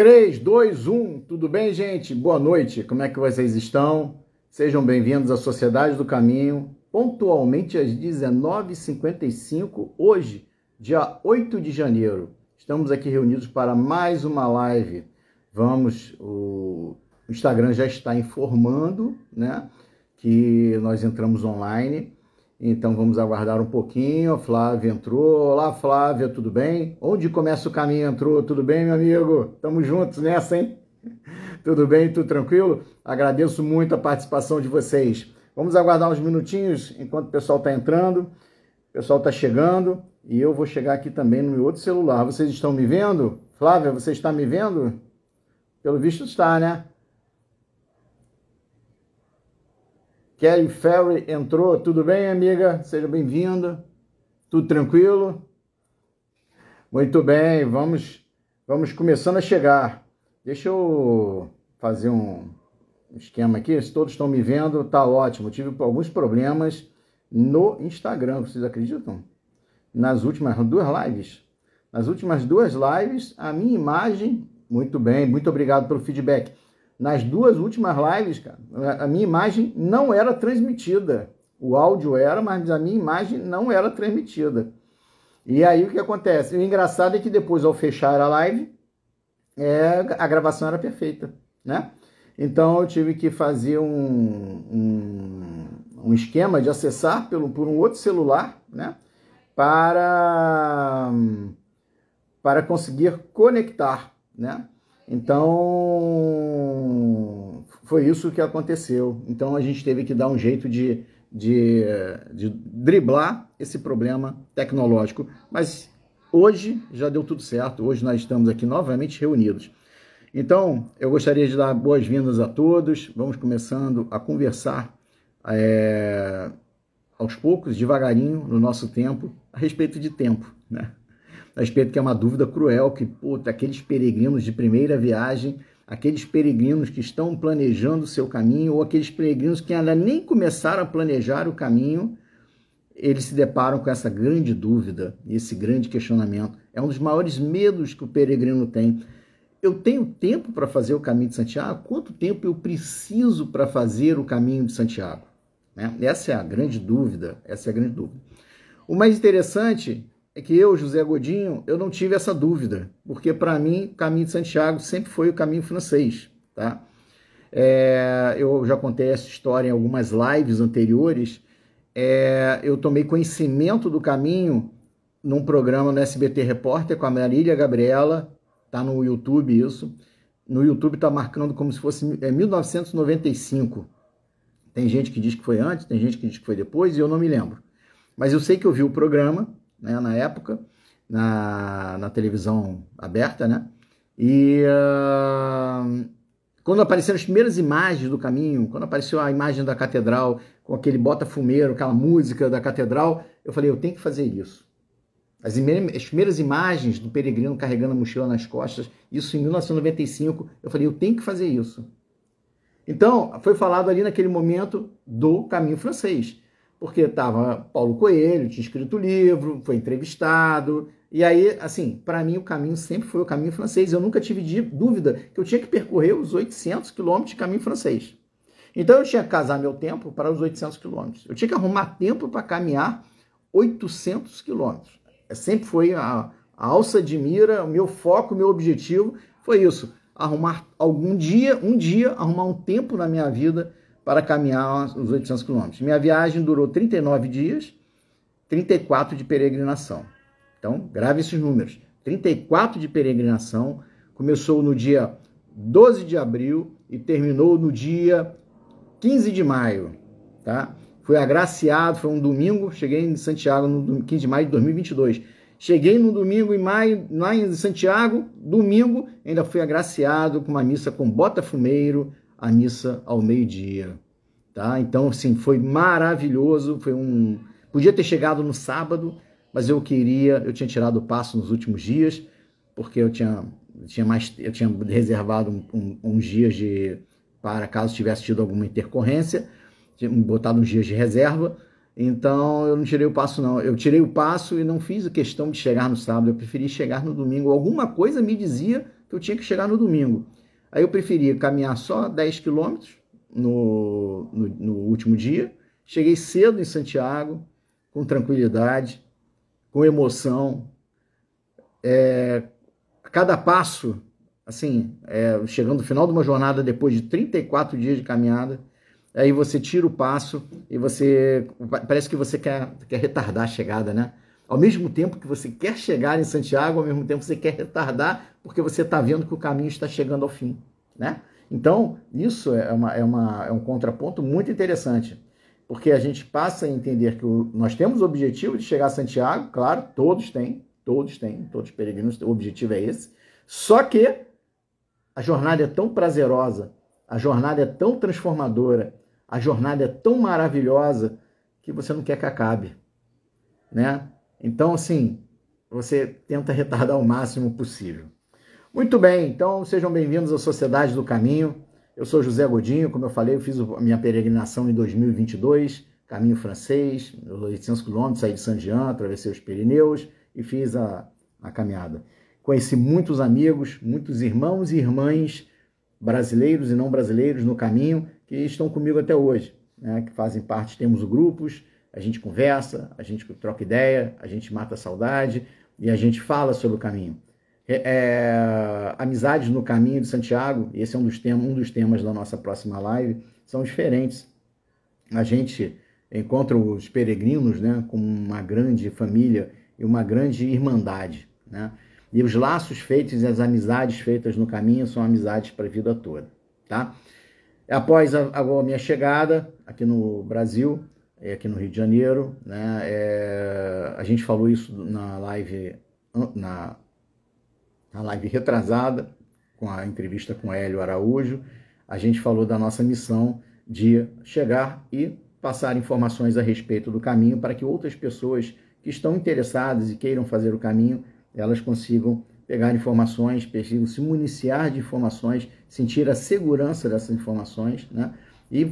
3, 2, 1, tudo bem, gente? Boa noite, como é que vocês estão? Sejam bem-vindos à Sociedade do Caminho, pontualmente às 19h55, hoje, dia 8 de janeiro. Estamos aqui reunidos para mais uma live. O Instagram já está informando, né, que nós entramos online. Então vamos aguardar um pouquinho. A Flávia entrou. Olá, Flávia, tudo bem? Onde começa o caminho entrou, tudo bem, meu amigo? Estamos juntos nessa, hein? Tudo bem, tudo tranquilo? Agradeço muito a participação de vocês. Vamos aguardar uns minutinhos enquanto o pessoal está entrando. O pessoal está chegando e eu vou chegar aqui também no meu outro celular. Vocês estão me vendo? Flávia, você está me vendo? Pelo visto está, né? Kelly Ferry entrou. Tudo bem, amiga? Seja bem-vinda. Tudo tranquilo? Muito bem, vamos começando a chegar. Deixa eu fazer um esquema aqui. Se todos estão me vendo, tá ótimo. Eu tive alguns problemas no Instagram, vocês acreditam? Nas últimas duas lives. Nas últimas duas lives, a minha imagem... Muito bem, muito obrigado pelo feedback. Nas duas últimas lives, cara, a minha imagem não era transmitida. O áudio era, mas a minha imagem não era transmitida. E aí o que acontece? O engraçado é que depois, ao fechar a live, a gravação era perfeita, né? Então eu tive que fazer um esquema de acessar por um outro celular, né? Para conseguir conectar, né? Então, foi isso que aconteceu. Então, a gente teve que dar um jeito de driblar esse problema tecnológico. Mas hoje já deu tudo certo. Hoje nós estamos aqui novamente reunidos. Então, eu gostaria de dar boas-vindas a todos. Vamos começando a conversar aos poucos, devagarinho, no nosso tempo, a respeito de tempo, né? A respeito que é uma dúvida cruel, que, aqueles peregrinos de primeira viagem, aqueles peregrinos que estão planejando o seu caminho, ou aqueles peregrinos que ainda nem começaram a planejar o caminho, eles se deparam com essa grande dúvida, esse grande questionamento. É um dos maiores medos que o peregrino tem. Eu tenho tempo para fazer o caminho de Santiago? Quanto tempo eu preciso para fazer o caminho de Santiago? Né? Essa é a grande dúvida, O mais interessante é que eu, José Godinho, eu não tive essa dúvida, porque para mim o caminho de Santiago sempre foi o caminho francês, tá? Eu já contei essa história em algumas lives anteriores. Eu tomei conhecimento do caminho num programa no SBT Repórter com a Marília Gabriela, tá no YouTube isso. No YouTube tá marcando como se fosse 1995. Tem gente que diz que foi antes, tem gente que diz que foi depois, e eu não me lembro. Mas eu sei que eu vi o programa, né, na época, na televisão aberta, né? E quando apareceram as primeiras imagens do caminho, quando apareceu a imagem da catedral, com aquele bota-fumeiro, aquela música da catedral, eu falei, eu tenho que fazer isso. As primeiras imagens do peregrino carregando a mochila nas costas, isso em 1995, eu falei, eu tenho que fazer isso. Então, foi falado ali naquele momento do caminho francês. Porque estava Paulo Coelho, tinha escrito o livro, foi entrevistado, e aí, assim, para mim o caminho sempre foi o caminho francês. Eu nunca tive dúvida que eu tinha que percorrer os 800 quilômetros de caminho francês. Então eu tinha que casar meu tempo para os 800 quilômetros. Eu tinha que arrumar tempo para caminhar 800 quilômetros. Sempre foi a alça de mira, o meu foco, o meu objetivo foi isso. Arrumar um dia, arrumar um tempo na minha vida para caminhar os 800 quilômetros. Minha viagem durou 39 dias, 34 de peregrinação. Então, grave esses números. 34 de peregrinação, começou no dia 12 de abril e terminou no dia 15 de maio. Tá? Fui agraciado, foi um domingo, cheguei em Santiago no 15 de maio de 2022. Cheguei no domingo em maio, lá em Santiago, domingo, ainda fui agraciado com uma missa com bota-fumeiro, a missa ao meio-dia, tá? Então, assim, foi maravilhoso, podia ter chegado no sábado, mas eu tinha tirado o passo nos últimos dias, porque eu tinha reservado uns dias para caso tivesse tido alguma intercorrência, tinha botado uns dias de reserva, então eu não tirei o passo não, eu tirei o passo e não fiz a questão de chegar no sábado, eu preferi chegar no domingo. Alguma coisa me dizia que eu tinha que chegar no domingo. Aí eu preferia caminhar só 10 quilômetros no último dia. Cheguei cedo em Santiago, com tranquilidade, com emoção. Cada passo, assim, chegando no final de uma jornada depois de 34 dias de caminhada, aí você tira o passo e parece que você quer retardar a chegada, né? Ao mesmo tempo que você quer chegar em Santiago, ao mesmo tempo você quer retardar, porque você está vendo que o caminho está chegando ao fim, né? Então, isso é um contraponto muito interessante, porque a gente passa a entender que nós temos o objetivo de chegar a Santiago, claro, todos os peregrinos, o objetivo é esse, só que a jornada é tão prazerosa, a jornada é tão transformadora, a jornada é tão maravilhosa que você não quer que acabe, né? Então, assim, você tenta retardar o máximo possível. Muito bem, então sejam bem-vindos à Sociedade do Caminho. Eu sou José Godinho, como eu falei, eu fiz a minha peregrinação em 2022, caminho francês, 800 quilômetros, saí de Saint-Jean, atravessei os Pirineus e fiz a caminhada. Conheci muitos amigos, muitos irmãos e irmãs brasileiros e não brasileiros no caminho que estão comigo até hoje, né? Que fazem parte, temos grupos, a gente conversa, a gente troca ideia, a gente mata a saudade e a gente fala sobre o caminho. Amizades no caminho de Santiago, esse é um dos temas da nossa próxima live, são diferentes. A gente encontra os peregrinos, né, como uma grande família e uma grande irmandade, né? E os laços feitos e as amizades feitas no caminho são amizades para a vida toda, tá? Após a minha chegada aqui no Brasil, aqui no Rio de Janeiro, né, a gente falou isso na live retrasada, com a entrevista com Hélio Araújo. A gente falou da nossa missão de chegar e passar informações a respeito do caminho para que outras pessoas que estão interessadas e queiram fazer o caminho, elas consigam pegar informações, consigam se municiar de informações, sentir a segurança dessas informações, né? E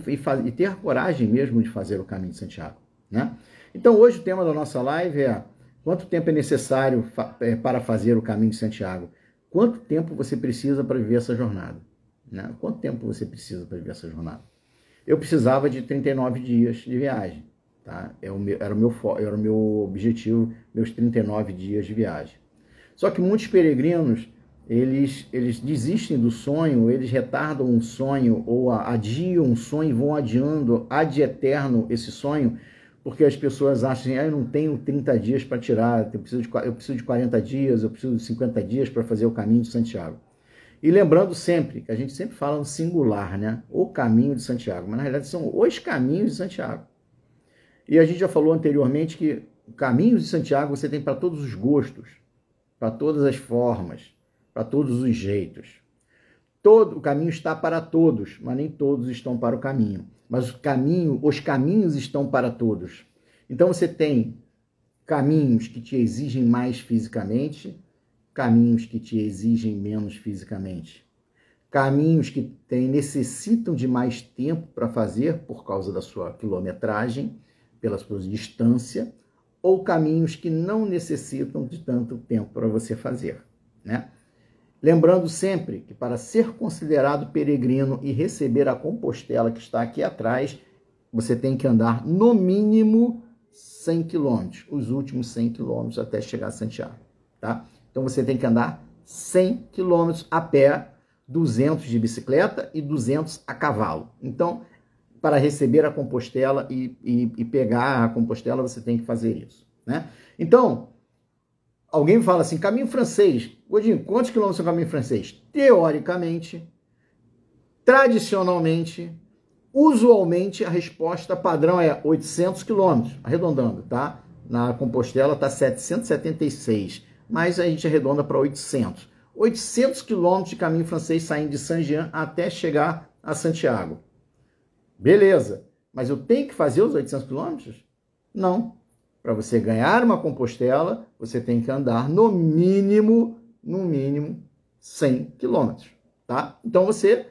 ter a coragem mesmo de fazer o caminho de Santiago, né? Então hoje o tema da nossa live é: quanto tempo é necessário para fazer o caminho de Santiago? Quanto tempo você precisa para viver essa jornada, né? Quanto tempo você precisa para viver essa jornada? Eu precisava de 39 dias de viagem, tá? Era o meu objetivo, meus 39 dias de viagem. Só que muitos peregrinos, eles desistem do sonho, eles retardam um sonho ou adiam um sonho e vão adiando ad eterno esse sonho, porque as pessoas acham assim: eu não tenho 30 dias para tirar, eu preciso de 40 dias, eu preciso de 50 dias para fazer o caminho de Santiago. E lembrando sempre, que a gente sempre fala no singular, né? O caminho de Santiago, mas na realidade são os caminhos de Santiago. E a gente já falou anteriormente que o caminho de Santiago você tem para todos os gostos, para todas as formas, para todos os jeitos. O caminho está para todos, mas nem todos estão para o caminho. Mas os caminhos estão para todos. Então você tem caminhos que te exigem mais fisicamente, caminhos que te exigem menos fisicamente, caminhos que necessitam de mais tempo para fazer por causa da sua quilometragem, pela sua distância, ou caminhos que não necessitam de tanto tempo para você fazer, né? Lembrando sempre que para ser considerado peregrino e receber a Compostela que está aqui atrás, você tem que andar no mínimo 100 quilômetros, os últimos 100 quilômetros até chegar a Santiago, tá? Então você tem que andar 100 quilômetros a pé, 200 de bicicleta e 200 a cavalo. Então, para receber a Compostela e pegar a Compostela, você tem que fazer isso, né? Então, alguém fala assim: caminho francês. Godinho, quantos quilômetros é o caminho francês? Teoricamente, tradicionalmente, usualmente, a resposta padrão é 800 quilômetros, arredondando, tá? Na Compostela está 776, mas a gente arredonda para 800. 800 quilômetros de caminho francês saindo de Saint-Jean até chegar a Santiago. Beleza, mas eu tenho que fazer os 800 quilômetros? Não. Para você ganhar uma Compostela, você tem que andar no mínimo 100 quilômetros, tá? Então você,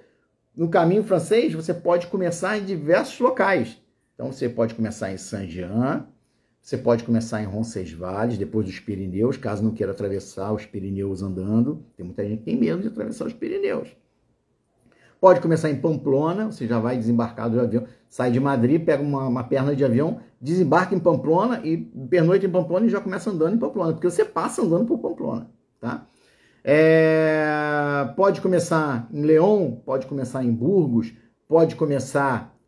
no caminho francês, você pode começar em diversos locais. Então você pode começar em Saint-Jean, Você pode começar em Roncesvalles, depois dos Pirineus, caso não queira atravessar os Pirineus andando. Tem muita gente que tem medo de atravessar os Pirineus. Pode começar em Pamplona, você já vai desembarcar do avião, sai de Madrid, pega uma perna de avião, desembarca em Pamplona e pernoita em Pamplona e já começa andando em Pamplona, porque você passa andando por Pamplona, tá? Pode começar em León, pode começar em Burgos, pode começar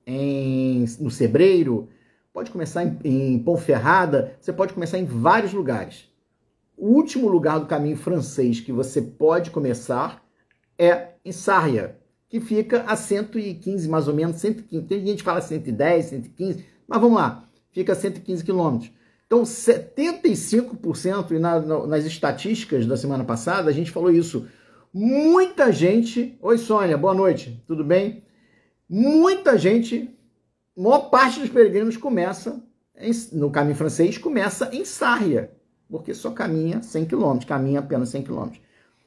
no Cebreiro, pode começar em Ponferrada, você pode começar em vários lugares. O último lugar do caminho francês que você pode começar é em Sarria, que fica a 115, mais ou menos, 115, tem gente que fala 110, 115, mas vamos lá, fica a 115 quilômetros. Então, 75%, e nas estatísticas da semana passada, a gente falou isso, muita gente... Oi, Sônia, boa noite, tudo bem? Muita gente, a maior parte dos peregrinos começa, no caminho francês, começa em Sarria, porque só caminha 100 km, caminha apenas 100 km.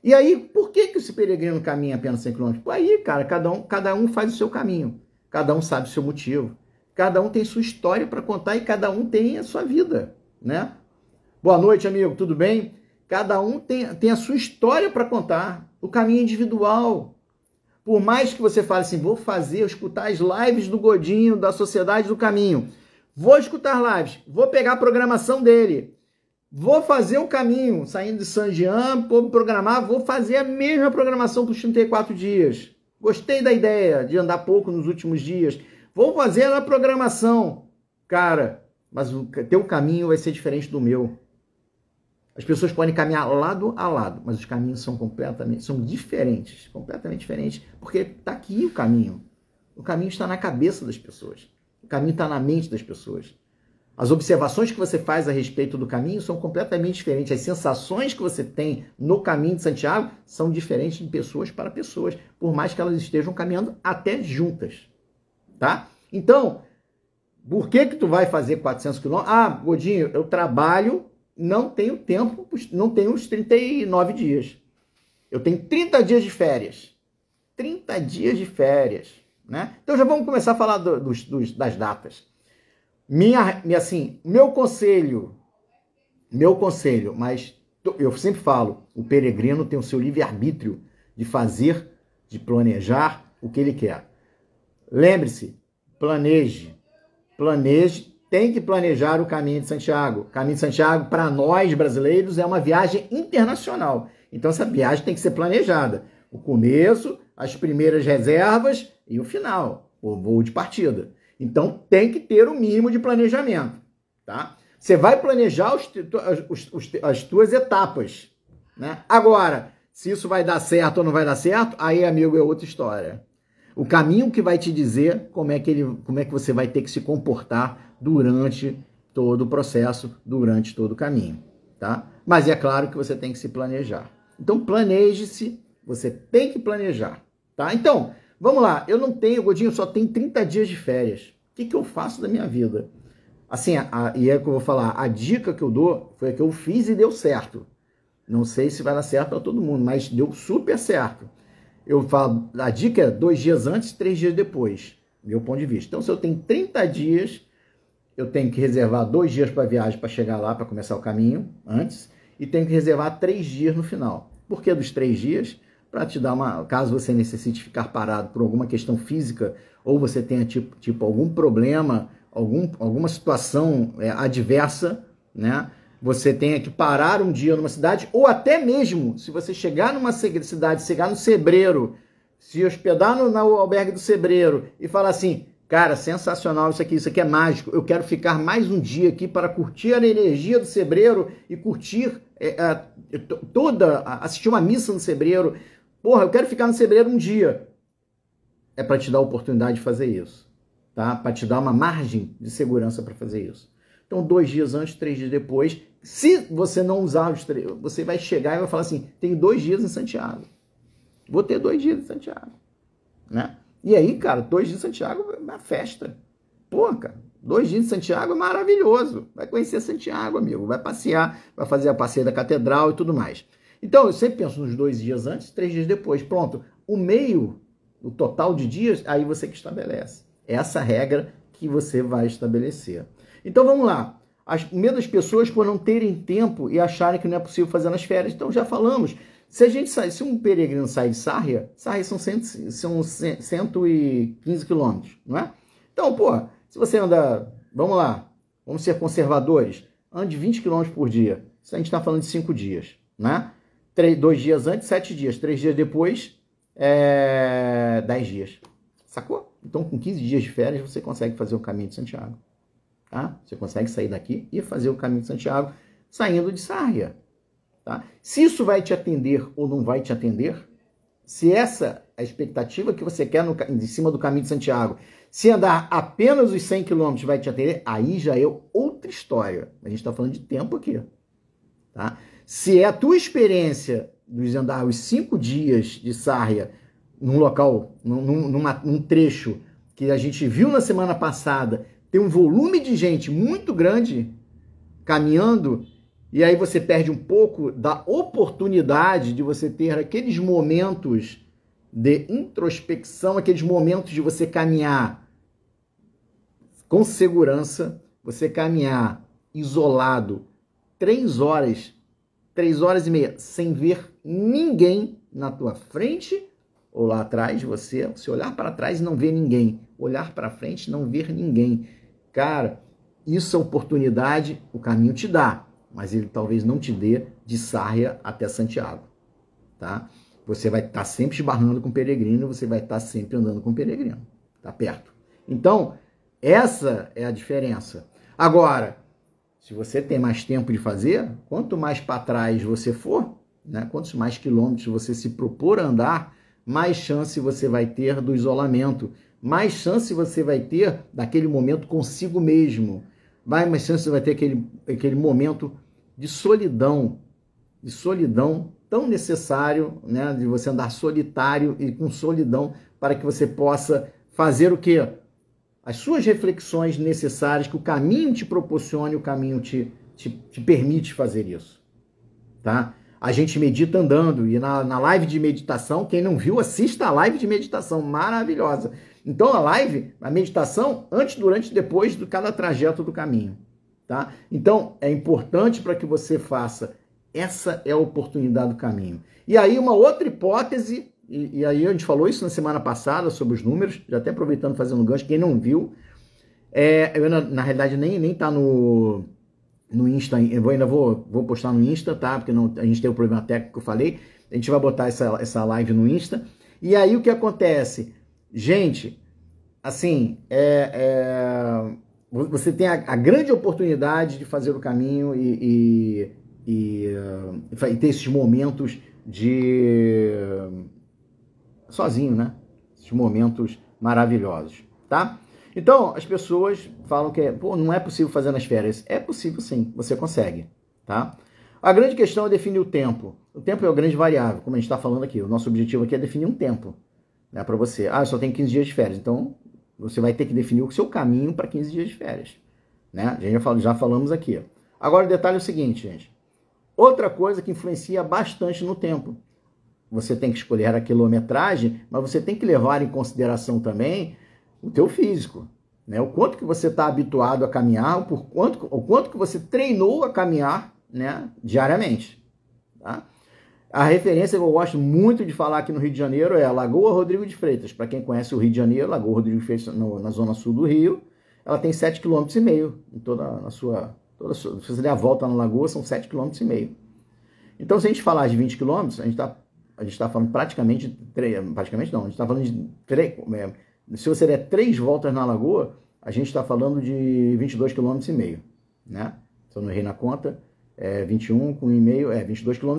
E aí, por que esse peregrino caminha apenas 100 km? Aí, cara, cada um faz o seu caminho, cada um sabe o seu motivo, cada um tem sua história para contar e cada um tem a sua vida, né? Boa noite, amigo, tudo bem? Cada um tem a sua história para contar, o caminho individual. Por mais que você fale assim, vou escutar as lives do Godinho, da Sociedade do Caminho, vou escutar lives, vou pegar a programação dele, vou fazer o caminho, saindo de Saint-Jean, vou programar, vou fazer a mesma programação para os 34 dias. Gostei da ideia de andar pouco nos últimos dias. Vou fazer a programação. Cara, mas o teu caminho vai ser diferente do meu. As pessoas podem caminhar lado a lado, mas os caminhos são diferentes, completamente diferentes, porque está aqui o caminho. O caminho está na cabeça das pessoas. O caminho está na mente das pessoas. As observações que você faz a respeito do caminho são completamente diferentes. As sensações que você tem no caminho de Santiago são diferentes de pessoas para pessoas, por mais que elas estejam caminhando até juntas, tá? Então, por que tu vai fazer 400 quilômetros? Ah, Godinho, eu trabalho, não tenho tempo, não tenho os 39 dias. Eu tenho 30 dias de férias. 30 dias de férias, né? Então já vamos começar a falar das datas. Meu conselho, mas eu sempre falo, o peregrino tem o seu livre-arbítrio de fazer, de planejar o que ele quer. Lembre-se, planeje, tem que planejar o caminho de Santiago. O caminho de Santiago, para nós brasileiros, é uma viagem internacional. Então essa viagem tem que ser planejada. O começo, as primeiras reservas e o final, o voo de partida. Então, tem que ter o mínimo de planejamento, tá? Você vai planejar as tuas etapas, né? Agora, se isso vai dar certo ou não vai dar certo, aí, amigo, é outra história. O caminho que vai te dizer como é que você vai ter que se comportar durante todo o processo, durante todo o caminho, tá? Mas é claro que você tem que se planejar. Então, planeje-se, você tem que planejar, tá? Então, vamos lá, Godinho, só tem 30 dias de férias. O que eu faço da minha vida? Assim, e é o que eu vou falar, a dica que eu dou foi a que eu fiz e deu certo. Não sei se vai dar certo para todo mundo, mas deu super certo. Eu falo, a dica é 2 dias antes, 3 dias depois, meu ponto de vista. Então, se eu tenho 30 dias, eu tenho que reservar 2 dias para a viagem, para chegar lá, para começar o caminho antes, e tenho que reservar 3 dias no final. Por que dos 3 dias? Para te dar caso você necessite ficar parado por alguma questão física, ou você tenha tipo algum problema, alguma situação adversa, né? Você tenha que parar um dia numa cidade, ou até mesmo, se você chegar numa cidade, chegar no Cebreiro, se hospedar no albergue do Cebreiro e falar assim, cara, sensacional isso aqui é mágico, eu quero ficar mais um dia aqui para curtir a energia do Cebreiro e curtir assistir uma missa no Cebreiro. Porra, eu quero ficar no Cebreiro um dia. É para te dar a oportunidade de fazer isso, tá? Para te dar uma margem de segurança para fazer isso. Então, 2 dias antes, 3 dias depois, se você não usar os 3, você vai chegar e vai falar assim, tenho 2 dias em Santiago. Vou ter 2 dias em Santiago, né? E aí, cara, 2 dias em Santiago é uma festa. Pô, cara, 2 dias em Santiago é maravilhoso. Vai conhecer Santiago, amigo. Vai passear, vai fazer a passeio da catedral e tudo mais. Então, eu sempre penso nos 2 dias antes, 3 dias depois. Pronto, o total de dias, aí você que estabelece. Essa regra que você vai estabelecer. Então, vamos lá. O medo das pessoas por não terem tempo e acharem que não é possível fazer nas férias. Então, já falamos. Se um peregrino sai de Sarria são 115 quilômetros, não é? Então, pô, se você anda, vamos lá, vamos ser conservadores, ande 20 quilômetros por dia. Isso a gente está falando de 5 dias, né? 2 dias antes, 7 dias. 3 dias depois, 10 dias. Sacou? Então, com 15 dias de férias, você consegue fazer o caminho de Santiago. Tá? Você consegue sair daqui e fazer o caminho de Santiago saindo de Sarria. Tá? Se isso vai te atender ou não vai te atender, se essa é a expectativa que você quer em cima do caminho de Santiago, se andar apenas os 100 km vai te atender, aí já é outra história. A gente está falando de tempo aqui. Tá? Se é a tua experiência de andar os 5 dias de Sarria num local, num trecho que a gente viu na semana passada, tem um volume de gente muito grande caminhando, e aí você perde um pouco da oportunidade de você ter aqueles momentos de introspecção, aqueles momentos de você caminhar com segurança, você caminhar isolado 3 horas e meia, sem ver ninguém na tua frente ou lá atrás de você. Você olhar para trás e não ver ninguém, olhar para frente e não ver ninguém. Cara, isso é oportunidade, o caminho te dá, mas ele talvez não te dê de Sarria até Santiago, tá? Você vai estar sempre esbarrando com peregrino, você vai estar sempre andando com peregrino, tá perto. Então, essa é a diferença. Agora, se você tem mais tempo de fazer, quanto mais para trás você for, né, quantos mais quilômetros você se propor a andar, mais chance você vai ter do isolamento, mais chance você vai ter daquele momento consigo mesmo, mais chance você vai ter aquele momento de solidão tão necessário, né, de você andar solitário e com solidão para que você possa fazer o quê? As suas reflexões necessárias, que o caminho te proporcione, o caminho te permite fazer isso, tá? A gente medita andando, e na live de meditação, quem não viu, assista a live de meditação, maravilhosa. Então, a meditação, antes, durante e depois de cada trajeto do caminho, tá? Então, é importante para que você faça, essa é a oportunidade do caminho. E aí, uma outra hipótese, e aí a gente falou isso na semana passada, sobre os números, já até aproveitando, fazendo gancho, quem não viu, eu na realidade nem tá no Insta, eu ainda vou postar no Insta, tá? Porque a gente tem o problema técnico que eu falei, a gente vai botar essa live no Insta. E aí o que acontece? Gente, assim, você tem a grande oportunidade de fazer o caminho e ter esses momentos sozinho, né? Esses momentos maravilhosos, tá? Então, as pessoas falam que não é possível fazer nas férias. É possível sim, você consegue, tá? A grande questão é definir o tempo. O tempo é a grande variável, como a gente está falando aqui. O nosso objetivo aqui é definir um tempo, né, para você. Eu só tenho 15 dias de férias, então você vai ter que definir o seu caminho para 15 dias de férias, né? Já falamos aqui. Agora, o detalhe é o seguinte, gente. Outra coisa que influencia bastante no tempo. Você tem que escolher a quilometragem, mas você tem que levar em consideração também o teu físico, né? O quanto que você está habituado a caminhar, o quanto que você treinou a caminhar, né, diariamente, tá? A referência que eu gosto muito de falar aqui no Rio de Janeiro é a Lagoa Rodrigo de Freitas. Para quem conhece o Rio de Janeiro, Lagoa Rodrigo de Freitas na zona sul do Rio, ela tem 7,5 km em se você der a volta na lagoa, são 7,5 km. Então, se a gente falar de 20 km, a gente está falando praticamente não, a gente está falando de se você der 3 voltas na lagoa, a gente está falando de 22,5 km, né? Se eu não errei na conta, 21 com 1,5, 22,5 km.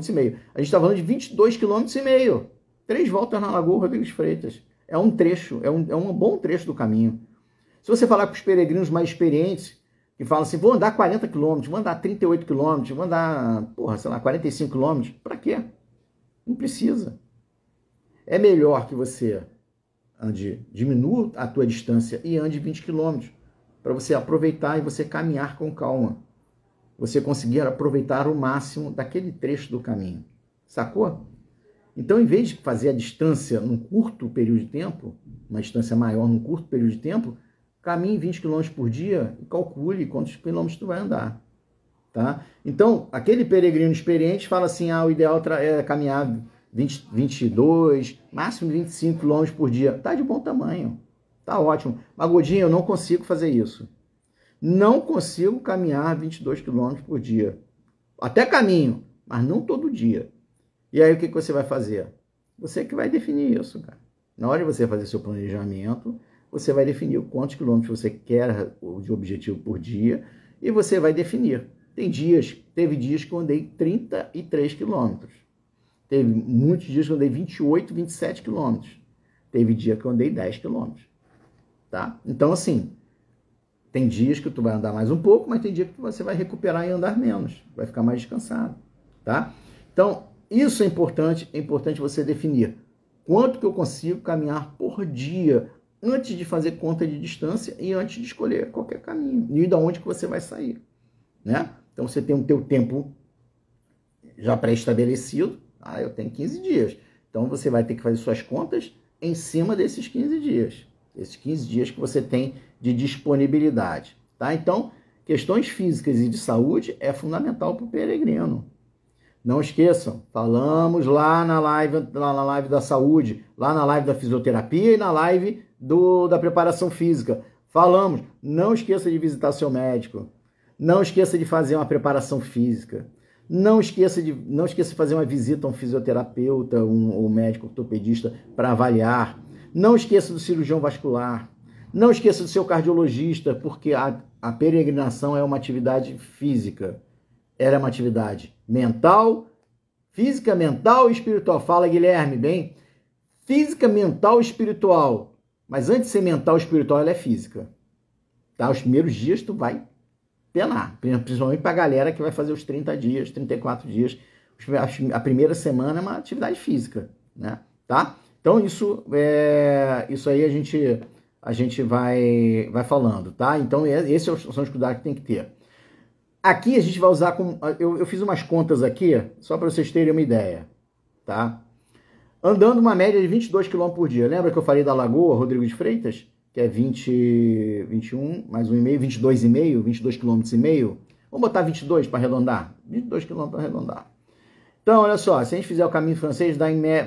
A gente está falando de 22,5 km. 3 voltas na Lagoa Rodrigues Freitas. É um trecho, é um bom trecho do caminho. Se você falar com os peregrinos mais experientes, que falam assim, vou andar 40 km, vou andar 38 km, vou andar, 45 km, para quê? Não precisa. É melhor que você diminua a tua distância e ande 20 km, para você aproveitar e você caminhar com calma. Você conseguir aproveitar o máximo daquele trecho do caminho. Sacou? Então, em vez de fazer a distância num curto período de tempo, uma distância maior num curto período de tempo, caminhe 20 km por dia e calcule quantos quilômetros tu vai andar. tá? Então, aquele peregrino experiente fala assim, o ideal é caminhar 20, 22, máximo 25 km por dia. Tá de bom tamanho, tá ótimo. Mas, Godinho, eu não consigo fazer isso. Não consigo caminhar 22 km por dia. Até caminho, mas não todo dia. E aí, o que você vai fazer? Você que vai definir isso, cara. Na hora de você fazer seu planejamento, você vai definir quantos quilômetros você quer de objetivo por dia e você vai definir. Teve dias que eu andei 33 quilômetros. Teve muitos dias que eu andei 28, 27 quilômetros. Teve dia que eu andei 10 quilômetros. Tá? Então, assim, tem dias que tu vai andar mais um pouco, mas tem dia que você vai recuperar e andar menos. Vai ficar mais descansado. Tá? Então, isso é importante você definir. Quanto que eu consigo caminhar por dia antes de fazer conta de distância e antes de escolher qualquer caminho. E de onde que você vai sair. Né? Então, você tem o teu tempo já pré-estabelecido. Eu tenho 15 dias. Então, você vai ter que fazer suas contas em cima desses 15 dias. Esses 15 dias que você tem de disponibilidade. Tá? Então, questões físicas e de saúde é fundamental para o peregrino. Não esqueçam, falamos lá na live da saúde, lá na live da fisioterapia e na live da preparação física. Falamos, não esqueça de visitar seu médico. Não esqueça de fazer uma preparação física. Não esqueça de fazer uma visita a um fisioterapeuta, um médico ortopedista para avaliar. Não esqueça do cirurgião vascular. Não esqueça do seu cardiologista, porque a peregrinação é uma atividade física. Era uma atividade mental, física, mental e espiritual. Fala, Guilherme, bem? Física, mental e espiritual. Mas antes de ser mental e espiritual, ela é física. Tá? Os primeiros dias tu vai penar, principalmente para a galera que vai fazer os 30 dias, 34 dias. A primeira semana é uma atividade física, né? Tá? Então, isso aí a gente vai falando, tá? Então, esses são os cuidados que tem que ter. Aqui a gente vai usar, eu fiz umas contas aqui, só para vocês terem uma ideia, tá? Andando uma média de 22 km por dia. Lembra que eu falei da Lagoa, Rodrigo de Freitas? Que é 21, mais 1,5, 22,5, 22 km e meio. Vamos botar 22 para arredondar? 22 km para arredondar. Então, olha só, se a gente fizer o caminho francês, dá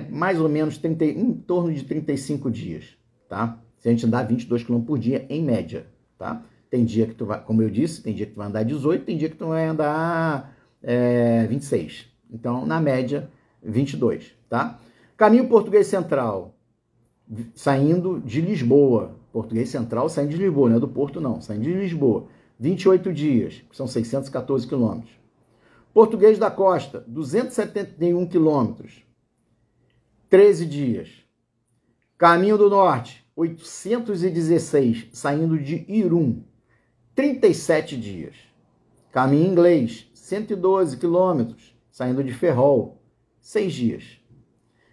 mais ou menos em torno de 35 dias, tá? Se a gente andar 22 km por dia, em média, tá? Tem dia que tu vai, como eu disse, tem dia que tu vai andar 18, tem dia que tu vai andar 26. Então, na média, 22, tá? Caminho Português Central, saindo de Lisboa. Português Central saindo de Lisboa, não é do Porto não, saindo de Lisboa. 28 dias, que são 614 quilômetros. Português da Costa, 271 quilômetros, 13 dias. Caminho do Norte, 816, saindo de Irum, 37 dias. Caminho Inglês, 112 quilômetros, saindo de Ferrol, 6 dias.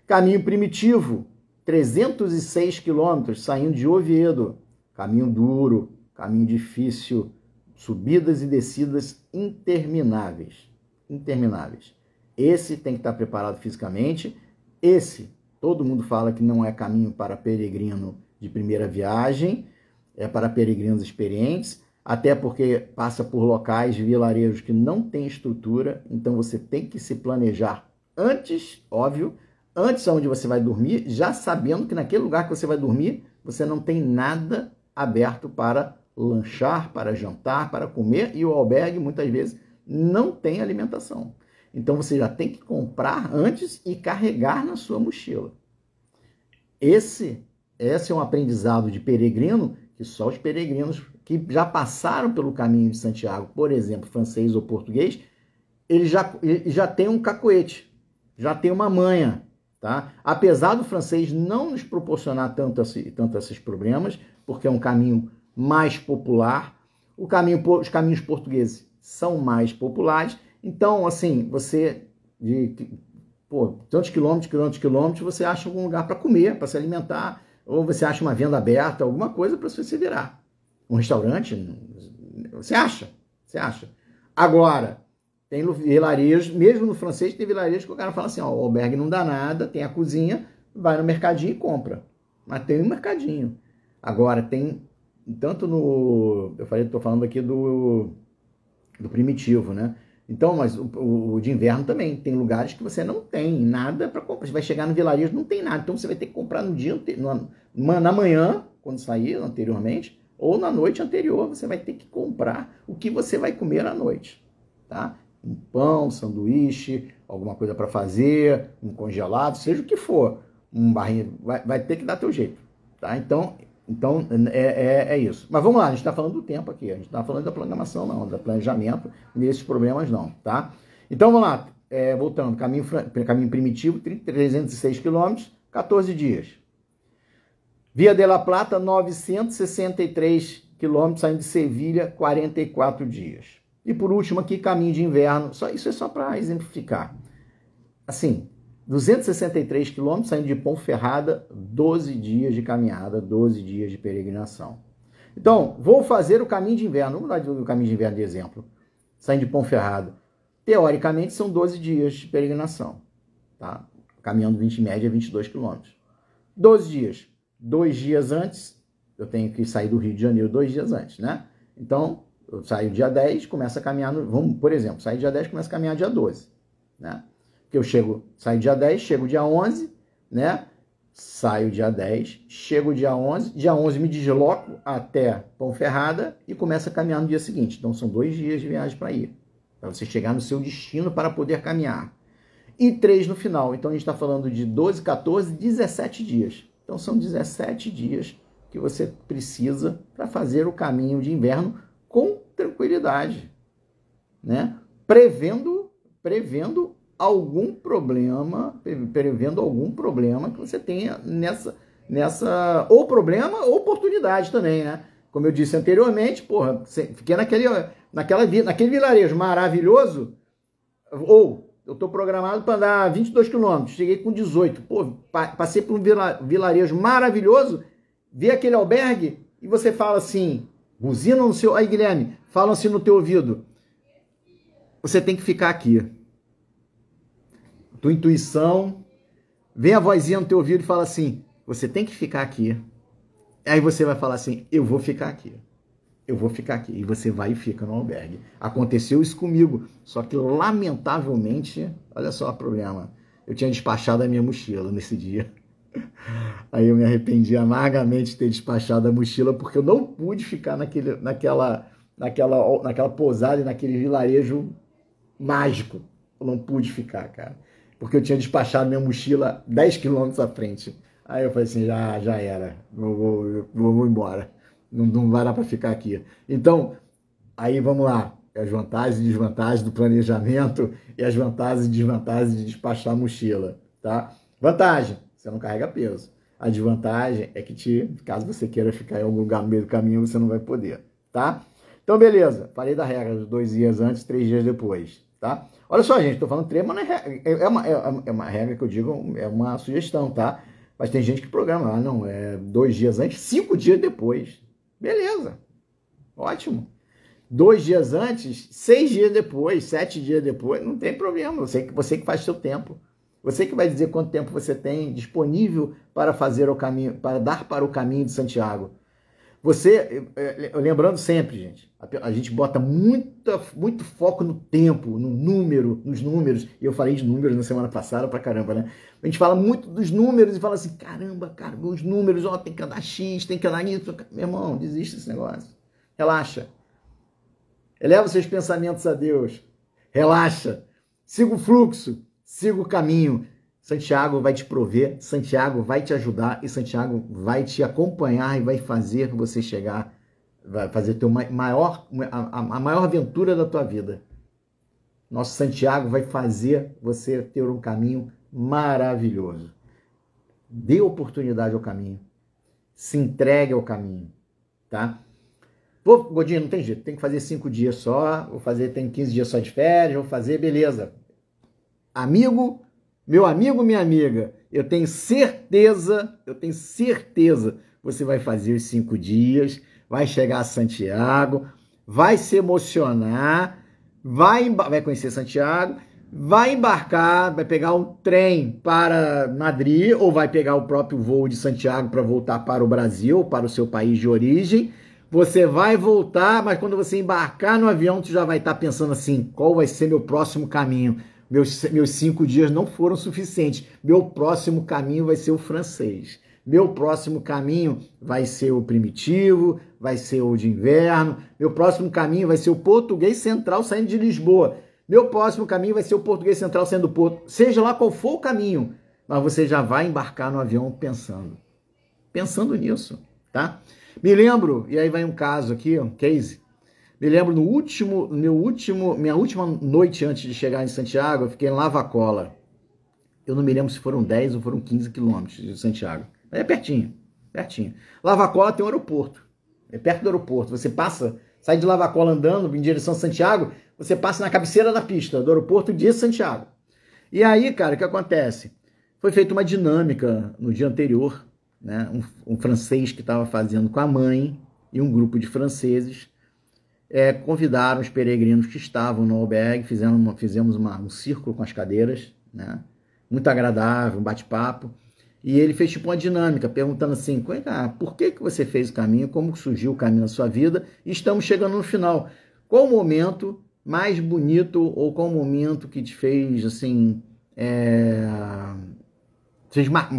Caminho Primitivo, 306 quilômetros, saindo de Oviedo. Caminho duro, caminho difícil, subidas e descidas intermináveis. Intermináveis. Esse tem que estar preparado fisicamente. Esse, todo mundo fala que não é caminho para peregrino de primeira viagem, é para peregrinos experientes, até porque passa por locais, vilarejos que não têm estrutura, então você tem que se planejar antes, óbvio, antes onde você vai dormir, já sabendo que naquele lugar que você vai dormir, você não tem nada aberto para lanchar, para jantar, para comer, e o albergue muitas vezes não tem alimentação. Então você já tem que comprar antes e carregar na sua mochila. Esse é um aprendizado de peregrino que só os peregrinos que já passaram pelo caminho de Santiago, por exemplo, francês ou português, ele já tem um cacoete, já tem uma manha, tá? Apesar do francês não nos proporcionar tanto esses problemas, porque é um caminho mais popular, os caminhos portugueses são mais populares, então, assim, você, tantos quilômetros, você acha algum lugar para comer, para se alimentar, ou você acha uma venda aberta, alguma coisa para você se virar. Um restaurante, você acha. Agora, tem vilarejos, mesmo no francês, tem vilarejos que o cara fala assim, o albergue não dá nada, tem a cozinha, vai no mercadinho e compra. Mas tem um mercadinho. Agora, tem, tanto no... estou falando aqui do primitivo, né? Então, mas o de inverno também. Tem lugares que você não tem nada para comprar. Você vai chegar no vilarejo, não tem nada. Então, você vai ter que comprar no dia, na manhã, quando sair anteriormente, ou na noite anterior, você vai ter que comprar o que você vai comer à noite, tá? Um pão, um sanduíche, alguma coisa para fazer, um congelado, seja o que for. Um barrinho, vai ter que dar teu jeito, tá? Então é isso. Mas vamos lá, a gente está falando do tempo aqui, a gente não está falando da programação não, do planejamento, nesses problemas não, tá? Então vamos lá, voltando, caminho primitivo, 306 quilômetros, 14 dias. Via de la Plata, 963 quilômetros, saindo de Sevilha, 44 dias. E por último aqui, caminho de inverno, isso é só para exemplificar. Assim, 263 quilômetros, saindo de Ponferrada, 12 dias de caminhada, 12 dias de peregrinação. Então, vou fazer o caminho de inverno, vamos dar o caminho de inverno de exemplo, saindo de Ponferrada. Teoricamente, são 12 dias de peregrinação, tá? Caminhando 20 em média, 22 quilômetros. 12 dias. 2 dias antes, eu tenho que sair do Rio de Janeiro 2 dias antes, né? Então, eu saio dia 10, começo a caminhar, vamos, por exemplo, saio dia 10, começo a caminhar dia 12, né? Porque eu saio dia 10, chego dia 11, né? Saio dia 10, chego dia 11 me desloco até Ponferrada e começo a caminhar no dia seguinte. Então, são 2 dias de viagem para ir, para você chegar no seu destino para poder caminhar. E 3 no final. Então, a gente está falando de 12, 14, 17 dias. Então, são 17 dias que você precisa para fazer o caminho de inverno com tranquilidade, né? Prevendo algum problema que você tenha nessa ou problema ou oportunidade também, né? Como eu disse anteriormente, porra, fiquei naquele vilarejo maravilhoso, ou eu estou programado para andar 22 quilômetros, cheguei com 18, pô, passei por um vilarejo maravilhoso, vi aquele albergue e você fala assim, buzina no seu... Aí, Guilherme, falam assim no teu ouvido, você tem que ficar aqui. Tua intuição, vem a vozinha no teu ouvido e fala assim, você tem que ficar aqui. Aí você vai falar assim, eu vou ficar aqui. Eu vou ficar aqui. E você vai e fica no albergue. Aconteceu isso comigo. Só que, lamentavelmente, olha só o problema. Eu tinha despachado a minha mochila nesse dia. Aí eu me arrependi amargamente de ter despachado a mochila, porque eu não pude ficar naquela pousada, naquele vilarejo mágico. Eu não pude ficar, cara. Porque eu tinha despachado minha mochila 10 quilômetros à frente. Aí eu falei assim, já era. Vou embora. Não vai dar para ficar aqui. Então, aí vamos lá. As vantagens e desvantagens do planejamento e as vantagens e desvantagens de despachar a mochila, tá? Vantagem, você não carrega peso. A desvantagem é que, caso você queira ficar em algum lugar no meio do caminho, você não vai poder, tá? Então, beleza. Falei da regra dos 2 dias antes, 3 dias depois, tá? Olha só, gente, tô falando treino, mas não é uma regra que eu digo, é uma sugestão, tá? Mas tem gente que programa, não, 2 dias antes, 5 dias depois. Beleza, ótimo. 2 dias antes, 6 dias depois, 7 dias depois, não tem problema. Você que faz seu tempo. Você que vai dizer quanto tempo você tem disponível para fazer o caminho, para dar para o caminho de Santiago. Você, lembrando sempre, gente, a gente bota muito foco no tempo, no número, nos números. E eu falei de números na semana passada pra caramba, né? A gente fala muito dos números e fala assim, caramba, cara, os números, ó, tem que andar X, tem que andar isso. Meu irmão, desiste desse negócio. Relaxa. Eleva seus pensamentos a Deus. Relaxa. Siga o fluxo. Siga o caminho. Santiago vai te prover, Santiago vai te ajudar e Santiago vai te acompanhar e vai fazer você chegar, vai fazer a maior aventura da tua vida. Nosso Santiago vai fazer você ter um caminho maravilhoso. Dê oportunidade ao caminho. Se entregue ao caminho, tá? Pô, Godinho, não tem jeito, tem que fazer 5 dias só, tem 15 dias só de férias, vou fazer, beleza. Meu amigo, minha amiga, eu tenho certeza, você vai fazer os 5 dias, vai chegar a Santiago, vai se emocionar, vai conhecer Santiago, vai embarcar, vai pegar um trem para Madrid ou vai pegar o próprio voo de Santiago para voltar para o Brasil, para o seu país de origem, Você vai voltar, mas quando você embarcar no avião, tu já vai estar pensando assim, qual vai ser meu próximo caminho? Meus 5 dias não foram suficientes. Meu próximo caminho vai ser o francês. Meu próximo caminho vai ser o primitivo, vai ser o de inverno. Meu próximo caminho vai ser o português central saindo de Lisboa. Meu próximo caminho vai ser o português central saindo do Porto. Seja lá qual for o caminho, mas você já vai embarcar no avião pensando nisso, tá? Me lembro, e aí vai um caso aqui, um case. Me lembro minha última noite antes de chegar em Santiago, eu fiquei em Lavacola. Eu não me lembro se foram 10 ou foram 15 quilômetros de Santiago. É pertinho, pertinho. Lavacola tem um aeroporto. É perto do aeroporto. Você passa, sai de Lavacola andando em direção a Santiago, você passa na cabeceira da pista do aeroporto de Santiago. E aí, cara, o que acontece? Foi feita uma dinâmica no dia anterior, né? Um francês que estava fazendo com a mãe e um grupo de franceses convidaram os peregrinos que estavam no albergue, fizemos um círculo com as cadeiras, né? Muito agradável, um bate-papo. E ele fez tipo uma dinâmica, perguntando assim, por que você fez o caminho, como surgiu o caminho na sua vida, e estamos chegando no final. Qual o momento mais bonito, ou qual o momento que te fez, assim,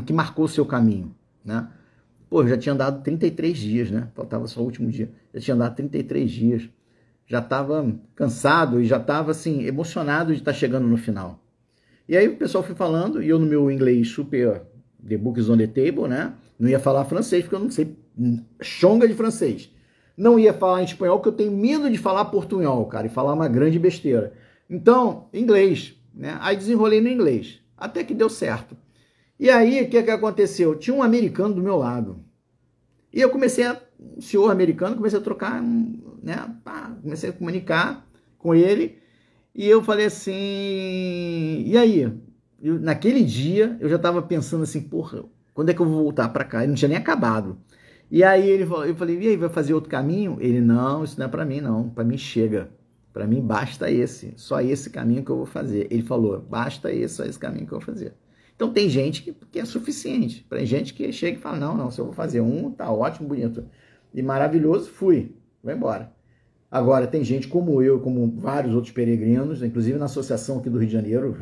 que marcou o seu caminho, né? Pô, eu já tinha andado 33 dias, né? Faltava só o último dia. Já tinha andado 33 dias. Já estava cansado e já estava, assim, emocionado de estar chegando no final. E aí o pessoal foi falando, e eu no meu inglês super the books on the table, né? Não ia falar francês, porque eu não sei chonga de francês. Não ia falar em espanhol, porque eu tenho medo de falar portunhol, cara, e falar uma grande besteira. Então, inglês, né? Aí desenrolei no inglês. Até que deu certo. E aí, o que aconteceu? Tinha um americano do meu lado. E eu um senhor americano, comecei a trocar, né? Comecei a comunicar com ele. E eu falei assim, e aí? Naquele dia, eu já estava pensando assim, porra, quando é que eu vou voltar para cá? Ele não tinha nem acabado. E aí eu falei, e aí, vai fazer outro caminho? Ele, não, isso não é para mim, não. Para mim chega. Para mim basta esse. Só esse caminho que eu vou fazer. Ele falou, basta esse, só esse caminho que eu vou fazer. Então tem gente que é suficiente. Tem gente que chega e fala, não, se eu vou fazer um, tá ótimo, bonito e maravilhoso, fui, vou embora. Agora, tem gente como eu, como vários outros peregrinos, inclusive na associação aqui do Rio de Janeiro,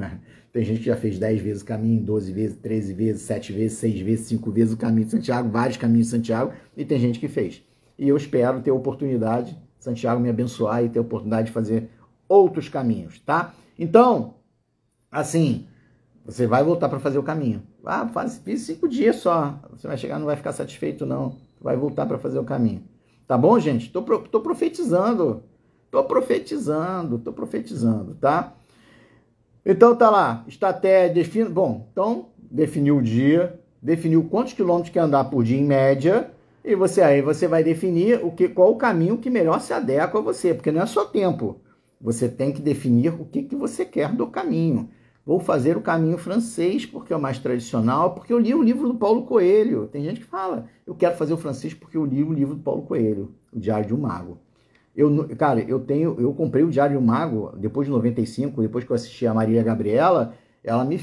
tem gente que já fez 10 vezes o caminho, 12 vezes, 13 vezes, 7 vezes, 6 vezes, 5 vezes o caminho de Santiago, vários caminhos de Santiago, e tem gente que fez. E eu espero ter a oportunidade, Santiago me abençoar e ter a oportunidade de fazer outros caminhos, tá? Então, assim, você vai voltar para fazer o caminho. Fiz 5 dias só, você vai chegar, não vai ficar satisfeito não, vai voltar para fazer o caminho. Tá bom, gente? Tô profetizando. Tô profetizando, tá? Então tá lá. Bom, então definiu o dia, definiu quantos quilômetros quer andar por dia em média, e aí você vai definir qual o caminho que melhor se adequa a você, porque não é só tempo. Você tem que definir o que você quer do caminho. Vou fazer o caminho francês porque é o mais tradicional, porque eu li o livro do Paulo Coelho. Tem gente que fala, eu quero fazer o francês porque eu li o livro do Paulo Coelho, o Diário de um Mago. Eu comprei o Diário de um Mago depois de 95, depois que eu assisti a Marília Gabriela, ela me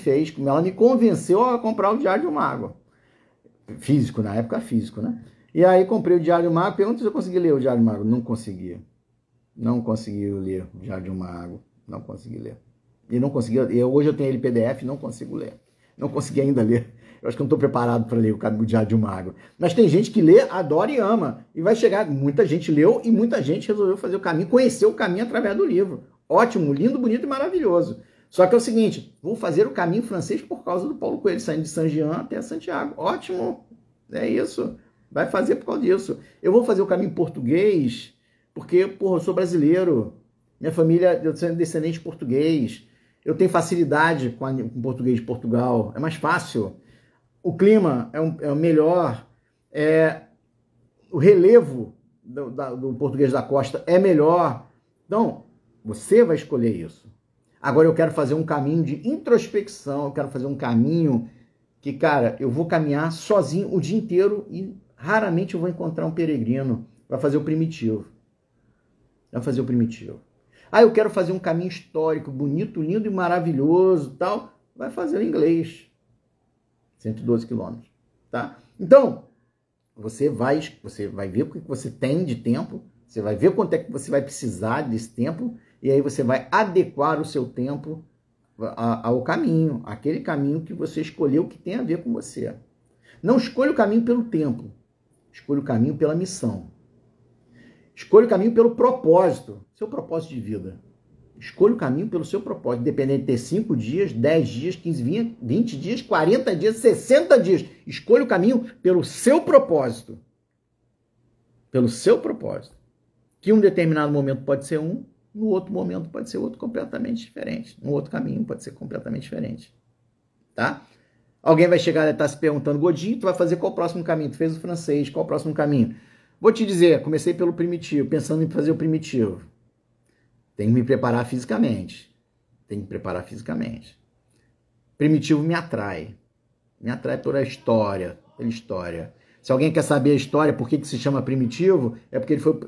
convenceu a comprar o Diário de um Mago. Físico, na época físico, né? E aí comprei o Diário de um Mago, pergunta se eu consegui ler o Diário de um Mago. Não conseguia. Não consegui ler o Diário de um Mago. Não consegui ler. E não conseguia. Hoje eu tenho ele PDF, não consigo ler. Não consegui ainda ler. Eu acho que não estou preparado para ler o Diário de um Mago. Mas tem gente que lê, adora e ama. E vai chegar. Muita gente leu e muita gente resolveu fazer o caminho, conheceu o caminho através do livro. Ótimo, lindo, bonito e maravilhoso. Só que é o seguinte: vou fazer o caminho francês por causa do Paulo Coelho, saindo de Saint-Jean até Santiago. Ótimo. É isso. Vai fazer por causa disso. Eu vou fazer o caminho português porque, porra, eu sou brasileiro. Minha família, eu sou descendente de português. Eu tenho facilidade com o português de Portugal, é mais fácil. O clima é o melhor, o relevo do português da costa é melhor. Então, você vai escolher isso. Agora eu quero fazer um caminho de introspecção, eu quero fazer um caminho que, cara, eu vou caminhar sozinho o dia inteiro e raramente eu vou encontrar um peregrino. Vai fazer o primitivo. Vai fazer o primitivo. Eu quero fazer um caminho histórico, bonito, lindo e maravilhoso, tal. Vai fazer o inglês. 112 quilômetros, tá? Então, você vai ver o que você tem de tempo, você vai ver quanto é que você vai precisar desse tempo, e aí você vai adequar o seu tempo ao caminho, aquele caminho que você escolheu que tem a ver com você. Não escolha o caminho pelo tempo, escolha o caminho pela missão. Escolha o caminho pelo propósito, seu propósito de vida. Escolha o caminho pelo seu propósito, independente de ter 5 dias, 10 dias, 15, 20 dias, 40 dias, 60 dias. Escolha o caminho pelo seu propósito. Pelo seu propósito. Que em um determinado momento pode ser um, no outro momento pode ser outro completamente diferente. No outro caminho pode ser completamente diferente. Tá? Alguém vai chegar e estar se perguntando, Godinho, tu vai fazer qual o próximo caminho? Tu fez o francês, qual o próximo caminho? Vou te dizer, comecei pelo primitivo, pensando em fazer o primitivo. Tenho que me preparar fisicamente. Tenho que preparar fisicamente. Primitivo me atrai. Me atrai pela história. Pela história. Se alguém quer saber a história, por que se chama primitivo, é porque ele foi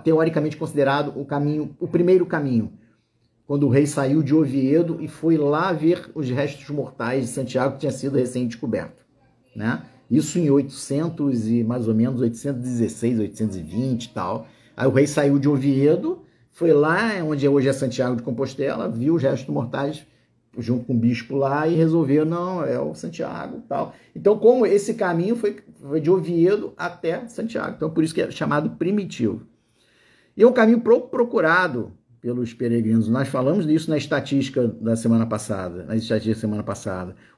teoricamente considerado o primeiro caminho. Quando o rei saiu de Oviedo e foi lá ver os restos mortais de Santiago que tinha sido recém-descoberto. Né? Isso em 800 e mais ou menos 816, 820 e tal. Aí o rei saiu de Oviedo, foi lá onde hoje é Santiago de Compostela, viu os restos mortais junto com o bispo lá e resolveu, não, é o Santiago e tal. Então, como esse caminho foi de Oviedo até Santiago. Então, por isso que é chamado primitivo. E é um caminho procurado pelos peregrinos. Nós falamos disso na estatística da semana passada,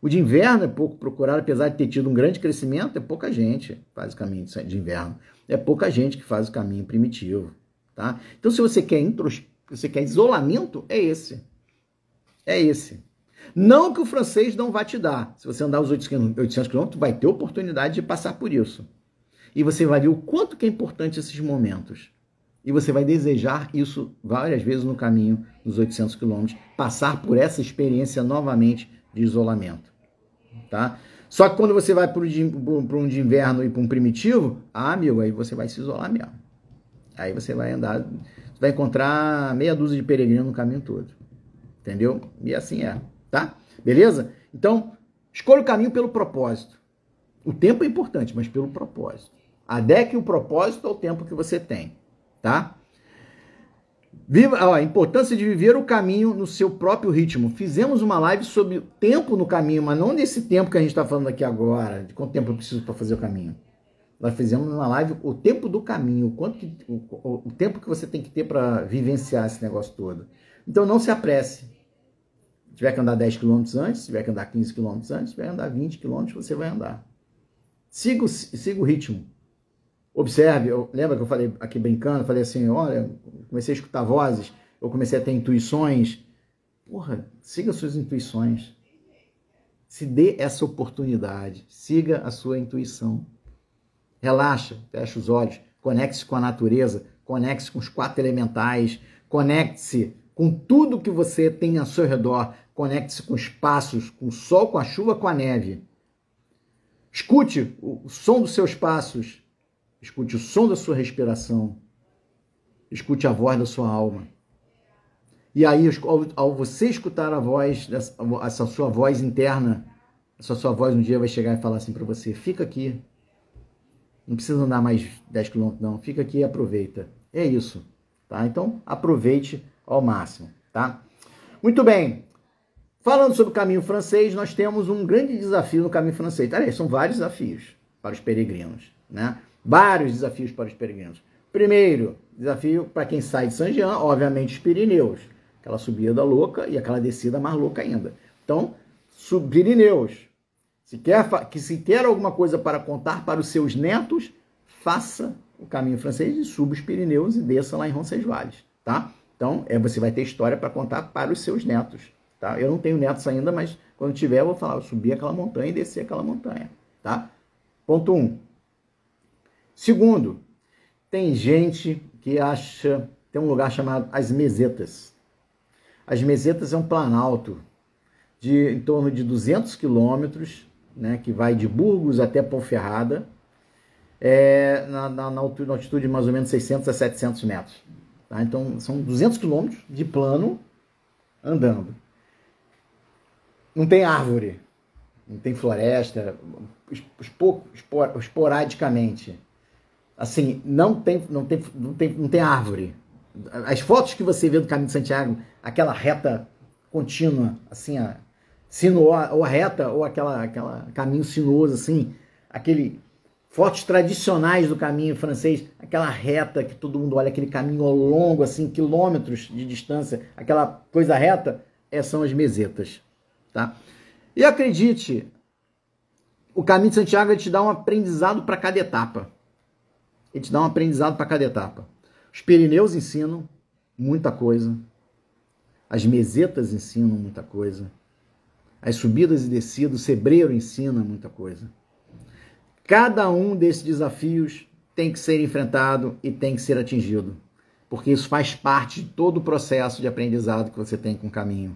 O de inverno é pouco procurado, apesar de ter tido um grande crescimento, é pouca gente que faz o caminho de inverno. É pouca gente que faz o caminho primitivo. Tá? Então, se você quer isolamento, é esse. É esse. Não que o francês não vai te dar. Se você andar os 800 quilômetros, vai ter oportunidade de passar por isso. E você vai ver o quanto que é importante esses momentos. E você vai desejar isso várias vezes no caminho, nos 800 quilômetros, passar por essa experiência novamente de isolamento. Tá? Só que quando você vai para um de inverno e para um primitivo, amigo, aí você vai se isolar mesmo. Aí você vai andar, você vai encontrar meia dúzia de peregrinos no caminho todo. Entendeu? E assim é, tá? Beleza? Então, escolha o caminho pelo propósito. O tempo é importante, mas pelo propósito. Adeque o propósito ao tempo que você tem, tá? A importância de viver o caminho no seu próprio ritmo. Fizemos uma live sobre o tempo no caminho, mas não desse tempo que a gente está falando aqui agora, de quanto tempo eu preciso para fazer o caminho. Nós fizemos uma live o tempo do caminho, o tempo que você tem que ter para vivenciar esse negócio todo. Então não se apresse. Se tiver que andar 10 km antes, se tiver que andar 15 km antes, se tiver que andar 20 km, você vai andar. Siga o ritmo. Observe, lembra que eu falei aqui brincando, falei assim, olha, comecei a escutar vozes, eu comecei a ter intuições. Porra, siga suas intuições. Se dê essa oportunidade. Siga a sua intuição. Relaxa, fecha os olhos, conecte-se com a natureza, conecte-se com os 4 elementais, conecte-se com tudo que você tem ao seu redor, conecte-se com os passos, com o sol, com a chuva, com a neve. Escute o som dos seus passos, escute o som da sua respiração, escute a voz da sua alma. E aí, ao você escutar a voz, essa sua voz interna, essa sua voz um dia vai chegar e falar assim para você, fica aqui. Não precisa andar mais 10 km, não. Fica aqui e aproveita. É isso, tá? Então, aproveite ao máximo, tá? Muito bem. Falando sobre o caminho francês, nós temos um grande desafio no caminho francês. Aliás, são vários desafios para os peregrinos, né? Vários desafios para os peregrinos. Primeiro, desafio para quem sai de Saint-Jean, obviamente os Pirineus. Aquela subida louca e aquela descida mais louca ainda. Então, Pirineus. Se quer alguma coisa para contar para os seus netos, faça o caminho francês e suba os Pirineus e desça lá em Roncesvalles, tá? Então, você vai ter história para contar para os seus netos, tá? Eu não tenho netos ainda, mas quando tiver eu vou falar, eu subi aquela montanha e desci aquela montanha, tá? Ponto 1. Segundo, tem gente que acha, tem um lugar chamado As Mesetas. As Mesetas é um planalto de em torno de 200 quilômetros, né, que vai de Burgos até Ponferrada, na altitude de mais ou menos 600 a 700 metros. Tá? Então, são 200 quilômetros de plano andando. Não tem árvore. não tem floresta, esporadicamente. Assim, não tem árvore. As fotos que você vê do Caminho de Santiago, aquela reta contínua, assim, ou a reta, ou aquela caminho sinuoso, assim, fotos tradicionais do caminho francês, aquela reta que todo mundo olha, aquele caminho ao longo, assim, quilômetros de distância, aquela coisa reta, são as mesetas, tá? E acredite, o Caminho de Santiago ele te dá um aprendizado para cada etapa. Ele te dá um aprendizado para cada etapa. Os Pirineus ensinam muita coisa. As mesetas ensinam muita coisa. As subidas e descidas, o Sebreiro ensina muita coisa. Cada um desses desafios tem que ser enfrentado e tem que ser atingido. Porque isso faz parte de todo o processo de aprendizado que você tem com o caminho.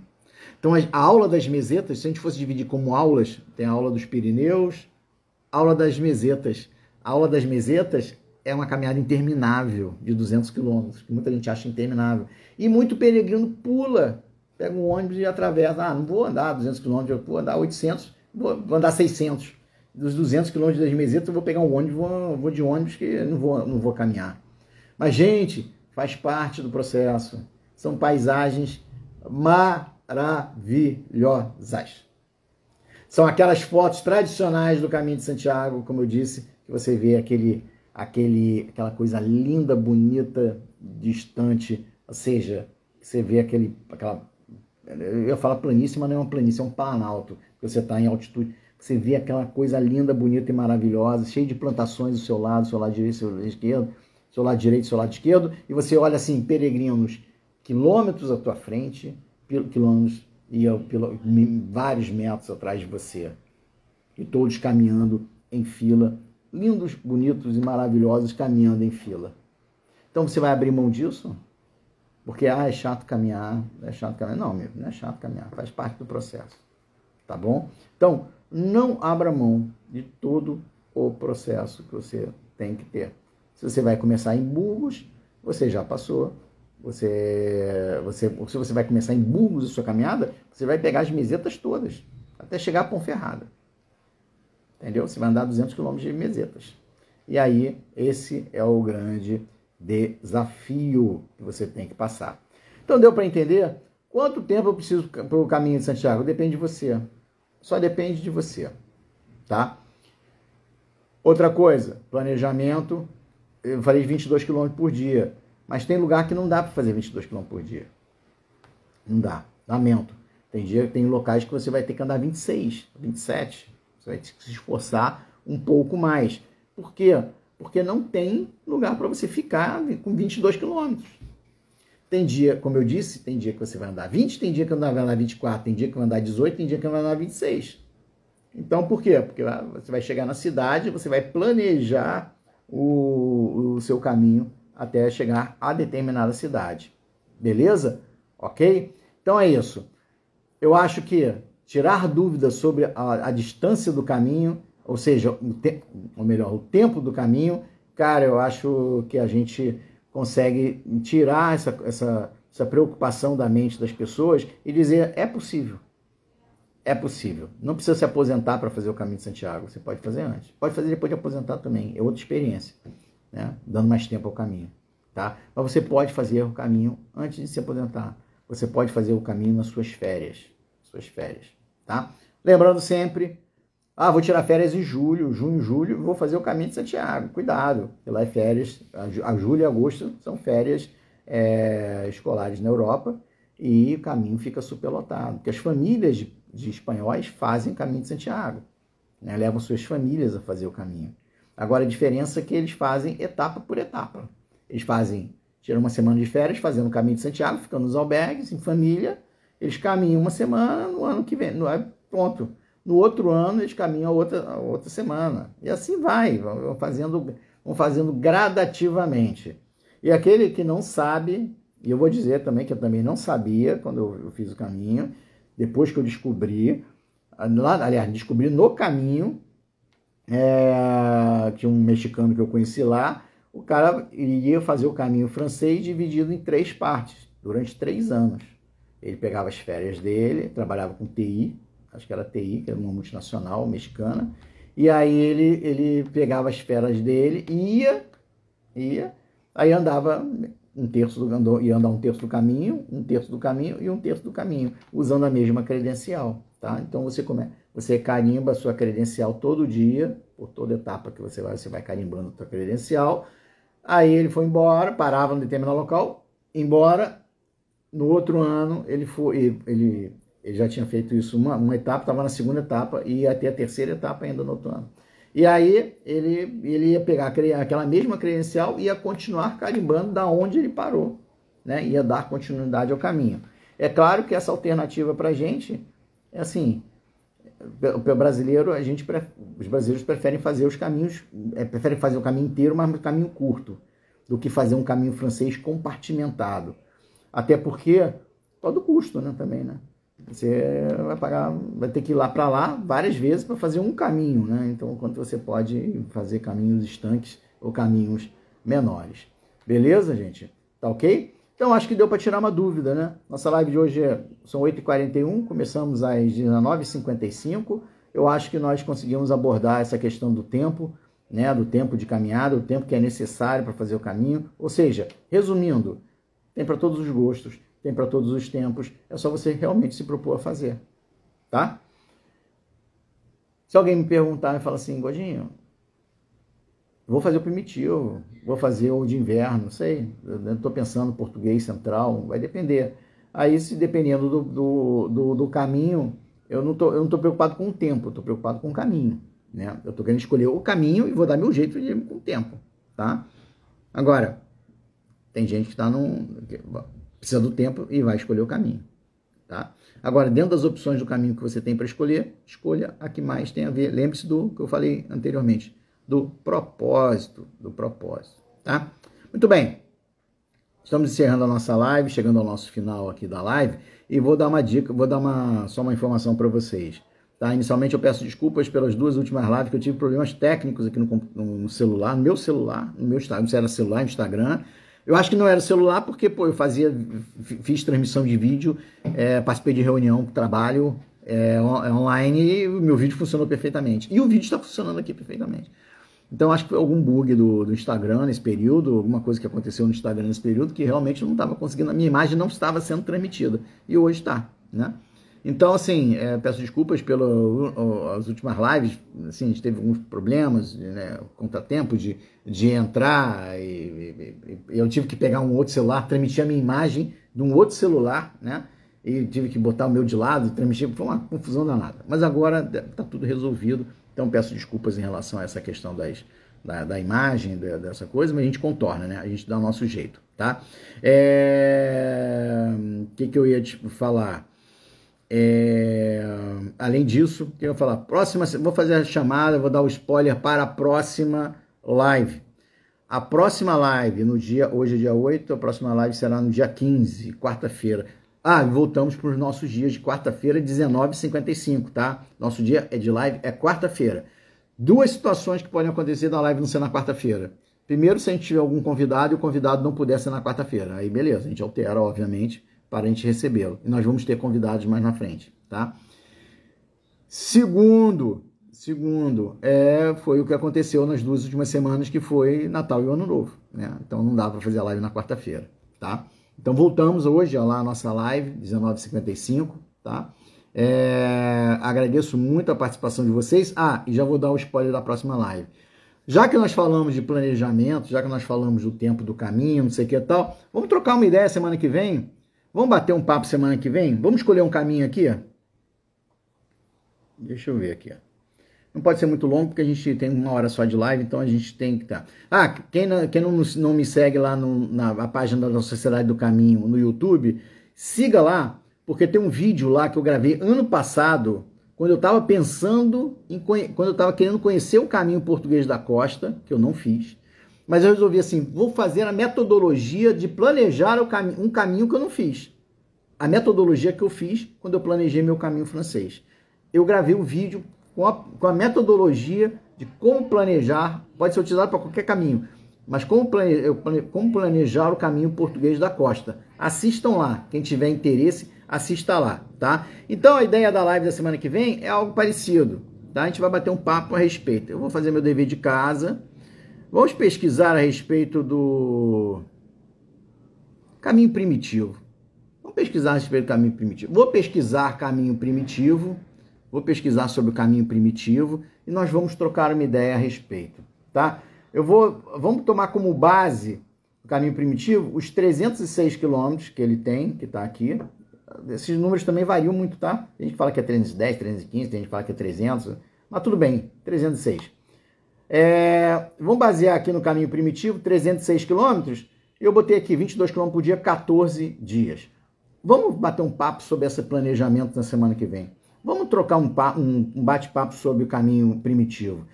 Então, a aula das mesetas, se a gente fosse dividir como aulas, tem a aula dos Pirineus, aula das mesetas. A aula das mesetas é uma caminhada interminável de 200 quilômetros, que muita gente acha interminável. E muito peregrino pula, pega um ônibus e atravessa. Ah, não vou andar 200 quilômetros, eu vou andar 800, vou andar 600. Dos 200 quilômetros das mesetas, eu vou pegar um ônibus, vou de ônibus que não vou caminhar. Mas, gente, faz parte do processo. São paisagens maravilhosas. São aquelas fotos tradicionais do Caminho de Santiago, como eu disse, que você vê aquela coisa linda, bonita, distante, ou seja, você vê eu ia falar planície, mas não é uma planície, é um planalto, que você está em altitude, você vê aquela coisa linda, bonita e maravilhosa, cheia de plantações do seu lado direito, seu lado esquerdo, seu lado direito, seu lado esquerdo, e você olha assim, peregrinos, quilômetros à tua frente, quilômetros e vários metros atrás de você, e todos caminhando em fila, lindos, bonitos e maravilhosos, caminhando em fila. Então você vai abrir mão disso? Porque é chato caminhar, Não, amigo, não é chato caminhar, faz parte do processo, tá bom? Então, não abra mão de todo o processo que você tem que ter. Se você vai começar em Burgos, você já passou. Se você vai começar em Burgos a sua caminhada, você vai pegar as mesetas todas, até chegar a Ponferrada. Entendeu? Você vai andar 200 km de mesetas. E aí, esse é o grande desafio que você tem que passar. Então, deu para entender? Quanto tempo eu preciso para o Caminho de Santiago? Depende de você. Só depende de você, tá? Outra coisa, planejamento. Eu falei 22 km por dia. Mas tem lugar que não dá para fazer 22 km por dia. Não dá. Lamento. Tem locais que você vai ter que andar 26, 27. Você vai ter que se esforçar um pouco mais. Por quê? Porque não tem lugar para você ficar com 22 quilômetros. Tem dia, como eu disse, tem dia que você vai andar 20, tem dia que vai andar 24, tem dia que vai andar 18, tem dia que vai andar 26. Então, por quê? Porque você vai chegar na cidade, você vai planejar o seu caminho até chegar a determinada cidade. Beleza? Ok? Então é isso. Eu acho que tirar dúvidas sobre a distância do caminho, ou seja, o tempo do caminho, cara, eu acho que a gente consegue tirar essa preocupação da mente das pessoas e dizer, é possível. É possível. Não precisa se aposentar para fazer o Caminho de Santiago. Você pode fazer antes. Pode fazer depois de aposentar também. É outra experiência, né? Dando mais tempo ao caminho, tá? Mas você pode fazer o caminho antes de se aposentar. Você pode fazer o caminho nas suas férias. Tá? Lembrando sempre, vou tirar férias em junho, julho, vou fazer o Caminho de Santiago. Cuidado, porque lá é férias, a julho e agosto são férias escolares na Europa e o caminho fica superlotado, porque as famílias de espanhóis fazem o Caminho de Santiago, né? Levam suas famílias a fazer o caminho. Agora, a diferença é que eles fazem etapa por etapa. Eles tiram uma semana de férias fazendo o Caminho de Santiago, ficando nos albergues, em família. Eles caminham uma semana, no ano que vem, pronto. No outro ano, eles caminham a outra semana. E assim vão fazendo gradativamente. E aquele que não sabe, e eu vou dizer também que eu também não sabia quando eu fiz o caminho, depois que eu descobri no caminho, que um mexicano que eu conheci lá, o cara iria fazer o caminho francês dividido em 3 partes, durante 3 anos. Ele pegava as férias dele, trabalhava com TI, acho que era TI, que era uma multinacional mexicana, e aí ele pegava as férias dele e aí andava ia andar um terço do caminho, um terço do caminho e um terço do caminho, usando a mesma credencial, tá? Então você carimba a sua credencial todo dia, por toda etapa que você vai carimbando a sua credencial. Aí ele foi embora, parava no determinado local, embora. No outro ano ele já tinha feito isso uma etapa, estava na segunda etapa e ia até a terceira etapa ainda no outro ano. E aí ele ia pegar aquela mesma credencial e ia continuar carimbando da onde ele parou, né? Ia dar continuidade ao caminho. É claro que essa alternativa para a gente é assim, o brasileiro, os brasileiros preferem fazer os caminhos, preferem fazer o caminho inteiro, mas um caminho curto, do que fazer um caminho francês compartimentado. Até porque, todo custo, né, também, né? Você vai ter que ir lá para lá várias vezes para fazer um caminho, né? Então, quanto você pode fazer caminhos estanques ou caminhos menores. Beleza, gente? Tá ok? Então, acho que deu para tirar uma dúvida, né? Nossa live de hoje são 8h41, começamos às 19h55. Eu acho que nós conseguimos abordar essa questão do tempo, né? Do tempo de caminhada, o tempo que é necessário para fazer o caminho. Ou seja, resumindo, tem para todos os gostos, tem para todos os tempos, é só você realmente se propor a fazer, tá? Se alguém me perguntar e falar assim, Godinho, vou fazer o primitivo, vou fazer o de inverno, não sei, eu estou pensando português central, vai depender. Aí, se dependendo do caminho, eu não tô preocupado com o tempo, eu estou preocupado com o caminho, né? Eu estou querendo escolher o caminho e vou dar meu jeito com o tempo, tá? Agora, tem gente que precisa do tempo e vai escolher o caminho, tá? Agora, dentro das opções do caminho que você tem para escolher, escolha a que mais tem a ver. Lembre-se do que eu falei anteriormente, do propósito, tá? Muito bem. Estamos encerrando a nossa live, chegando ao nosso final aqui da live, e vou dar uma dica, só uma informação para vocês, tá? Inicialmente eu peço desculpas pelas 2 últimas lives que eu tive problemas técnicos aqui no celular, no meu celular, não sei se era celular, no Instagram. Eu acho que não era celular porque, eu fiz transmissão de vídeo, participei de reunião, trabalho online e o meu vídeo funcionou perfeitamente. E o vídeo está funcionando aqui perfeitamente. Então, acho que foi algum bug do Instagram nesse período, alguma coisa que aconteceu no Instagram nesse período que realmente não estava conseguindo, a minha imagem não estava sendo transmitida. E hoje está, né? Então, assim, peço desculpas pelas últimas lives, assim, a gente teve alguns problemas, né, contratempo de entrar, e eu tive que pegar um outro celular, transmitir a minha imagem de um outro celular, né, e tive que botar o meu de lado, transmitir, foi uma confusão danada. Mas agora está tudo resolvido, então peço desculpas em relação a essa questão da imagem, dessa coisa, mas a gente contorna, né, a gente dá o nosso jeito, tá? O que eu ia te falar? Além disso, eu vou falar, vou fazer a chamada, vou dar o spoiler para a próxima live. A próxima live, hoje é dia 8, a próxima live será no dia 15, quarta-feira. Voltamos para os nossos dias de quarta-feira, 19h55, tá? Nosso dia de live é quarta-feira. 2 situações que podem acontecer da live não ser na quarta-feira. Primeiro, se a gente tiver algum convidado e o convidado não puder ser na quarta-feira. Aí, beleza, a gente altera, obviamente, para a gente recebê-lo. E nós vamos ter convidados mais na frente, tá? Segundo, foi o que aconteceu nas 2 últimas semanas, que foi Natal e Ano Novo, né? Então não dá para fazer a live na quarta-feira, tá? Então voltamos hoje, lá a nossa live, 19h55, tá? Agradeço muito a participação de vocês. E já vou dar o spoiler da próxima live. Já que nós falamos de planejamento, já que nós falamos do tempo do caminho, não sei o que e tal, vamos trocar uma ideia semana que vem? Vamos bater um papo semana que vem? Vamos escolher um caminho aqui? Deixa eu ver aqui. Não pode ser muito longo, porque a gente tem 1 hora só de live, então a gente tem que estar... Quem não me segue lá na página da Sociedade do Caminho no YouTube, siga lá, porque tem um vídeo lá que eu gravei ano passado, quando eu estava pensando, quando eu estava querendo conhecer o caminho português da costa, que eu não fiz, mas eu resolvi assim, vou fazer a metodologia de planejar um caminho que eu não fiz. A metodologia que eu fiz quando eu planejei meu caminho francês. Eu gravei o vídeo com a metodologia de como planejar, pode ser utilizado para qualquer caminho, mas como planejar o caminho português da costa. Assistam lá, quem tiver interesse, assista lá, tá? Então a ideia da live da semana que vem é algo parecido, tá? A gente vai bater um papo a respeito. Eu vou fazer meu dever de casa, vamos pesquisar a respeito do caminho primitivo. Vamos pesquisar a respeito do caminho primitivo. Vou pesquisar caminho primitivo, vou pesquisar sobre o caminho primitivo e nós vamos trocar uma ideia a respeito, tá? Vamos tomar como base o caminho primitivo os 306 quilômetros que ele tem, que está aqui. Esses números também variam muito, tá? Tem gente que fala que é 310, 315, tem gente que fala que é 300, mas tudo bem, 306. Vamos basear aqui no caminho primitivo, 306 quilômetros, eu botei aqui 22 quilômetros por dia, 14 dias. Vamos bater um papo sobre esse planejamento na semana que vem. Vamos trocar um bate-papo sobre o caminho primitivo.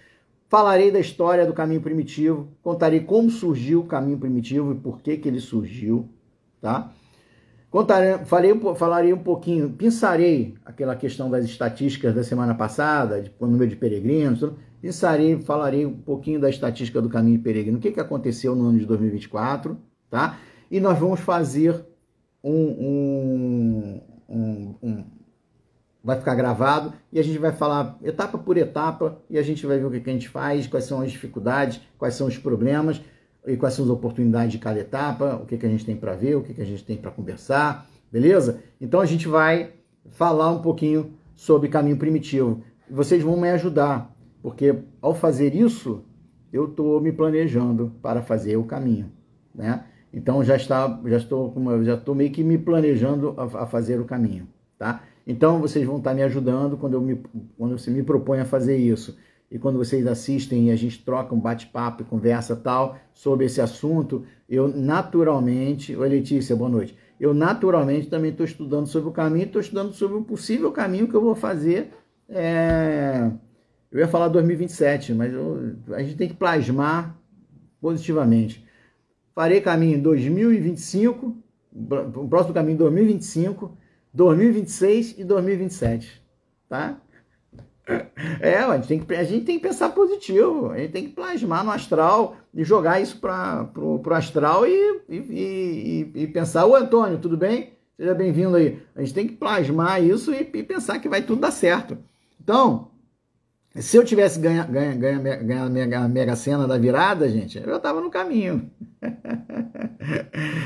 Falarei da história do caminho primitivo, contarei como surgiu o caminho primitivo e por que ele surgiu, tá? Falarei um pouquinho, pensarei aquela questão das estatísticas da semana passada, o número de peregrinos, falarei um pouquinho da estatística do caminho peregrino, o que aconteceu no ano de 2024, tá? E nós vamos fazer vai ficar gravado e a gente vai falar etapa por etapa e a gente vai ver o que a gente faz, quais são as dificuldades, quais são os problemas e quais são as oportunidades de cada etapa, o que a gente tem para ver, o que a gente tem para conversar, beleza? Então a gente vai falar um pouquinho sobre caminho primitivo. Vocês vão me ajudar, porque ao fazer isso, eu estou me planejando para fazer o caminho, né? Então já estou meio que me planejando a fazer o caminho, tá? Então vocês vão estar me ajudando quando você me propõe a fazer isso. E quando vocês assistem e a gente troca um bate-papo e conversa tal sobre esse assunto, eu naturalmente... Oi, Letícia, boa noite. Eu naturalmente também estou estudando sobre o caminho, estou estudando sobre o possível caminho que eu vou fazer. Eu ia falar 2027, mas a gente tem que plasmar positivamente. Farei caminho em 2025, o próximo caminho em 2025, 2026 e 2027, tá? A gente tem que pensar positivo, a gente tem que plasmar no astral e jogar isso para o astral e pensar, ô Antônio, tudo bem? Seja bem-vindo aí. A gente tem que plasmar isso e pensar que vai tudo dar certo. Então, se eu tivesse ganhado a Mega Sena da virada, gente, eu estava no caminho.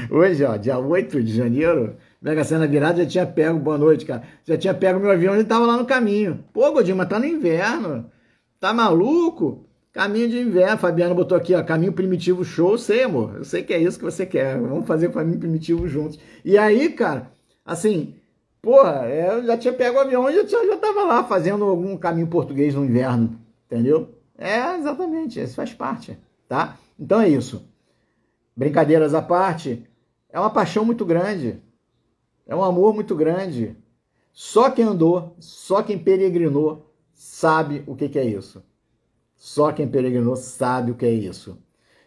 Hoje, ó, dia 8 de janeiro, Mega Sena virada, já tinha pego, boa noite, cara, já tinha pego meu avião e estava lá no caminho. Pô, Godinho, mas tá no inverno, tá maluco? Caminho de inverno, Fabiana botou aqui, ó, caminho primitivo show, sei, amor, eu sei que é isso que você quer, vamos fazer o caminho primitivo juntos. E aí, cara, assim, porra, eu já tinha pego o avião e já tava lá fazendo algum caminho português no inverno, entendeu? Exatamente, isso faz parte, tá? Então é isso. Brincadeiras à parte, é uma paixão muito grande, é um amor muito grande. Só quem andou, só quem peregrinou sabe o que é isso. Só quem peregrinou sabe o que é isso.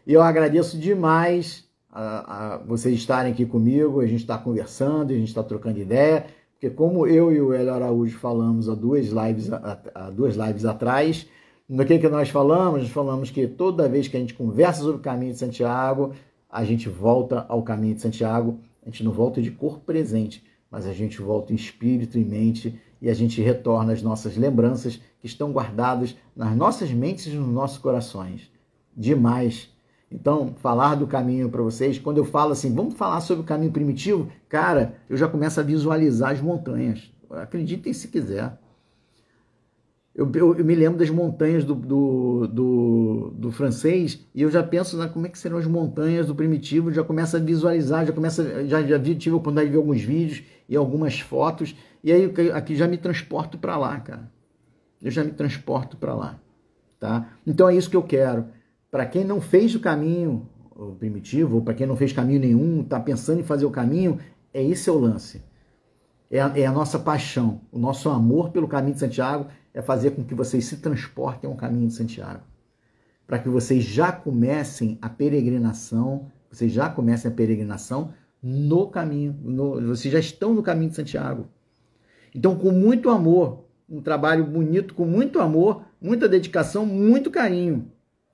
E eu agradeço demais a vocês estarem aqui comigo, a gente está conversando, a gente está trocando ideia, porque como eu e o Hélio Araújo falamos há duas lives atrás, no que nós falamos? Nós falamos que toda vez que a gente conversa sobre o caminho de Santiago, a gente volta ao caminho de Santiago, a gente não volta de corpo presente, mas a gente volta em espírito e mente e a gente retorna as nossas lembranças que estão guardadas nas nossas mentes e nos nossos corações. Demais. Então, falar do caminho para vocês, quando eu falo assim, vamos falar sobre o caminho primitivo, cara, eu já começo a visualizar as montanhas. Acreditem se quiser. Eu me lembro das montanhas do francês e eu já penso como é que serão as montanhas do primitivo, já começo a visualizar, tive a oportunidade de ver alguns vídeos e algumas fotos, e aí aqui já me transporto para lá, cara. Eu já me transporto para lá, tá? Então é isso que eu quero. Para quem não fez o caminho primitivo, ou para quem não fez caminho nenhum, está pensando em fazer o caminho, esse é o lance. É a nossa paixão, o nosso amor pelo caminho de Santiago é fazer com que vocês se transportem ao caminho de Santiago. Para que vocês já comecem a peregrinação, no caminho, vocês já estão no caminho de Santiago. Então, com muito amor, um trabalho bonito, com muito amor, muita dedicação, muito carinho.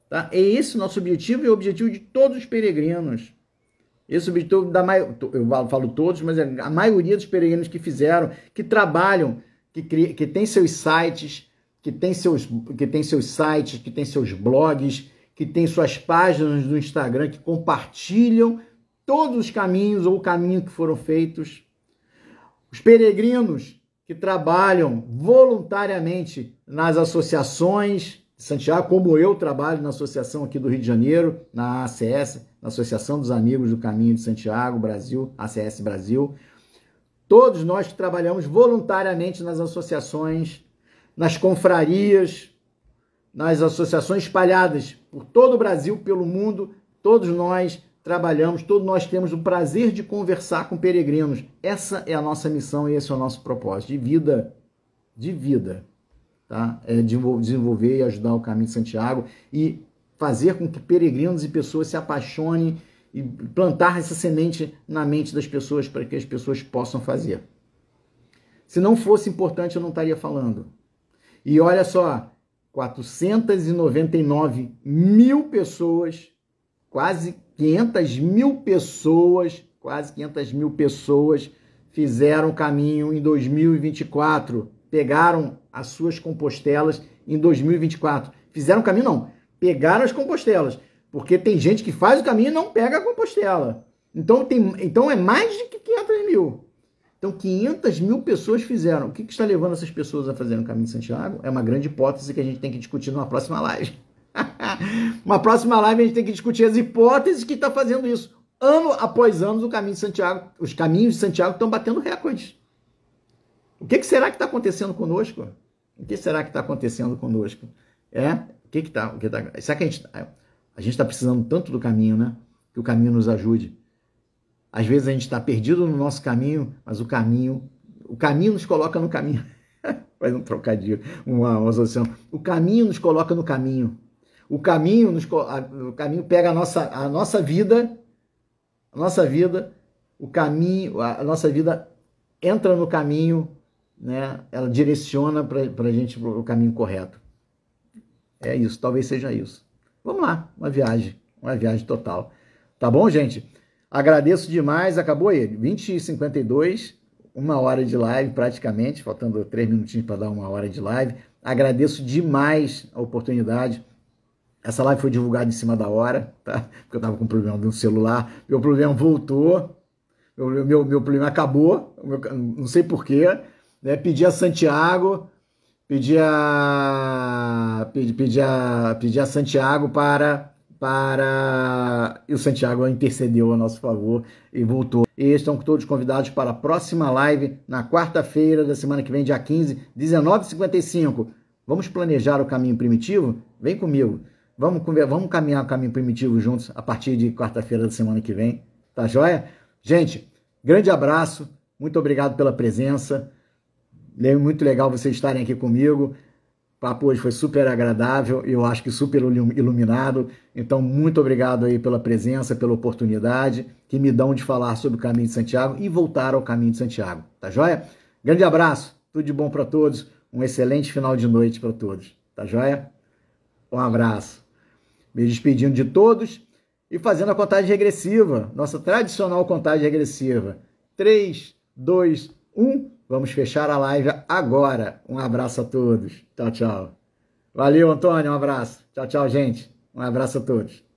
Tá? É esse o nosso objetivo e o objetivo de todos os peregrinos. Esse objetivo eu falo todos, mas a maioria dos peregrinos que fizeram, que trabalham, que tem seus sites, que tem seus sites, que tem seus blogs, que tem suas páginas no Instagram, que compartilham todos os caminhos ou o caminho que foram feitos. Os peregrinos que trabalham voluntariamente nas associações de Santiago, como eu trabalho na associação aqui do Rio de Janeiro, na ACS, na Associação dos Amigos do Caminho de Santiago, Brasil, ACS Brasil. Todos nós que trabalhamos voluntariamente nas associações, nas confrarias, nas associações espalhadas por todo o Brasil, pelo mundo, todos nós trabalhamos, todos nós temos o prazer de conversar com peregrinos. Essa é a nossa missão e esse é o nosso propósito de vida, tá? É desenvolver e ajudar o Caminho de Santiago e fazer com que peregrinos e pessoas se apaixonem e plantar essa semente na mente das pessoas para que as pessoas possam fazer. Se não fosse importante, eu não estaria falando. E olha só, 499 mil pessoas, quase 500 mil pessoas, fizeram caminho em 2024, pegaram as suas compostelas em 2024. Fizeram caminho não, pegaram as compostelas, porque tem gente que faz o caminho e não pega a compostela. Então é mais de 500 mil. Então, 500 mil pessoas fizeram. O que está levando essas pessoas a fazerem o Caminho de Santiago? É uma grande hipótese que a gente tem que discutir numa próxima live. Uma próxima live a gente tem que discutir as hipóteses que estão fazendo isso. Ano após ano, o Caminho de Santiago, os caminhos de Santiago estão batendo recordes. O que será que está acontecendo conosco? O que será que está acontecendo conosco? Será que a gente está precisando tanto do caminho, né? Que o caminho nos ajude. Às vezes a gente está perdido no nosso caminho, mas o caminho nos coloca no caminho. Faz um trocadilho, uma associação. O caminho nos coloca no caminho. O caminho pega a nossa vida, a nossa vida entra no caminho, né? Ela direciona para a gente o caminho correto. É isso, talvez seja isso. Vamos lá, uma viagem total. Tá bom, gente? Agradeço demais, acabou aí, 20h52, 1 hora de live praticamente, faltando 3 minutinhos para dar 1 hora de live. Agradeço demais a oportunidade. Essa live foi divulgada em cima da hora, tá? Porque eu estava com problema no celular, meu problema voltou, meu problema acabou, não sei porquê, né? Pedi a Santiago, pedi a Santiago e o Santiago intercedeu a nosso favor e voltou. E estão todos convidados para a próxima live na quarta-feira da semana que vem, dia 15, 19h55. Vamos planejar o caminho primitivo? Vem comigo. Vamos caminhar o caminho primitivo juntos a partir de quarta-feira da semana que vem. Tá joia? Gente, grande abraço. Muito obrigado pela presença. Muito legal vocês estarem aqui comigo. O papo hoje foi super agradável, eu acho que super iluminado. Então, muito obrigado aí pela presença, pela oportunidade que me dão de falar sobre o Caminho de Santiago e voltar ao Caminho de Santiago. Tá joia? Grande abraço, tudo de bom para todos, um excelente final de noite para todos. Tá joia? Um abraço. Me despedindo de todos e fazendo a contagem regressiva, nossa tradicional contagem regressiva. 3, 2, 1... Vamos fechar a live agora. Um abraço a todos. Tchau, tchau. Valeu, Antônio. Um abraço. Tchau, tchau, gente. Um abraço a todos.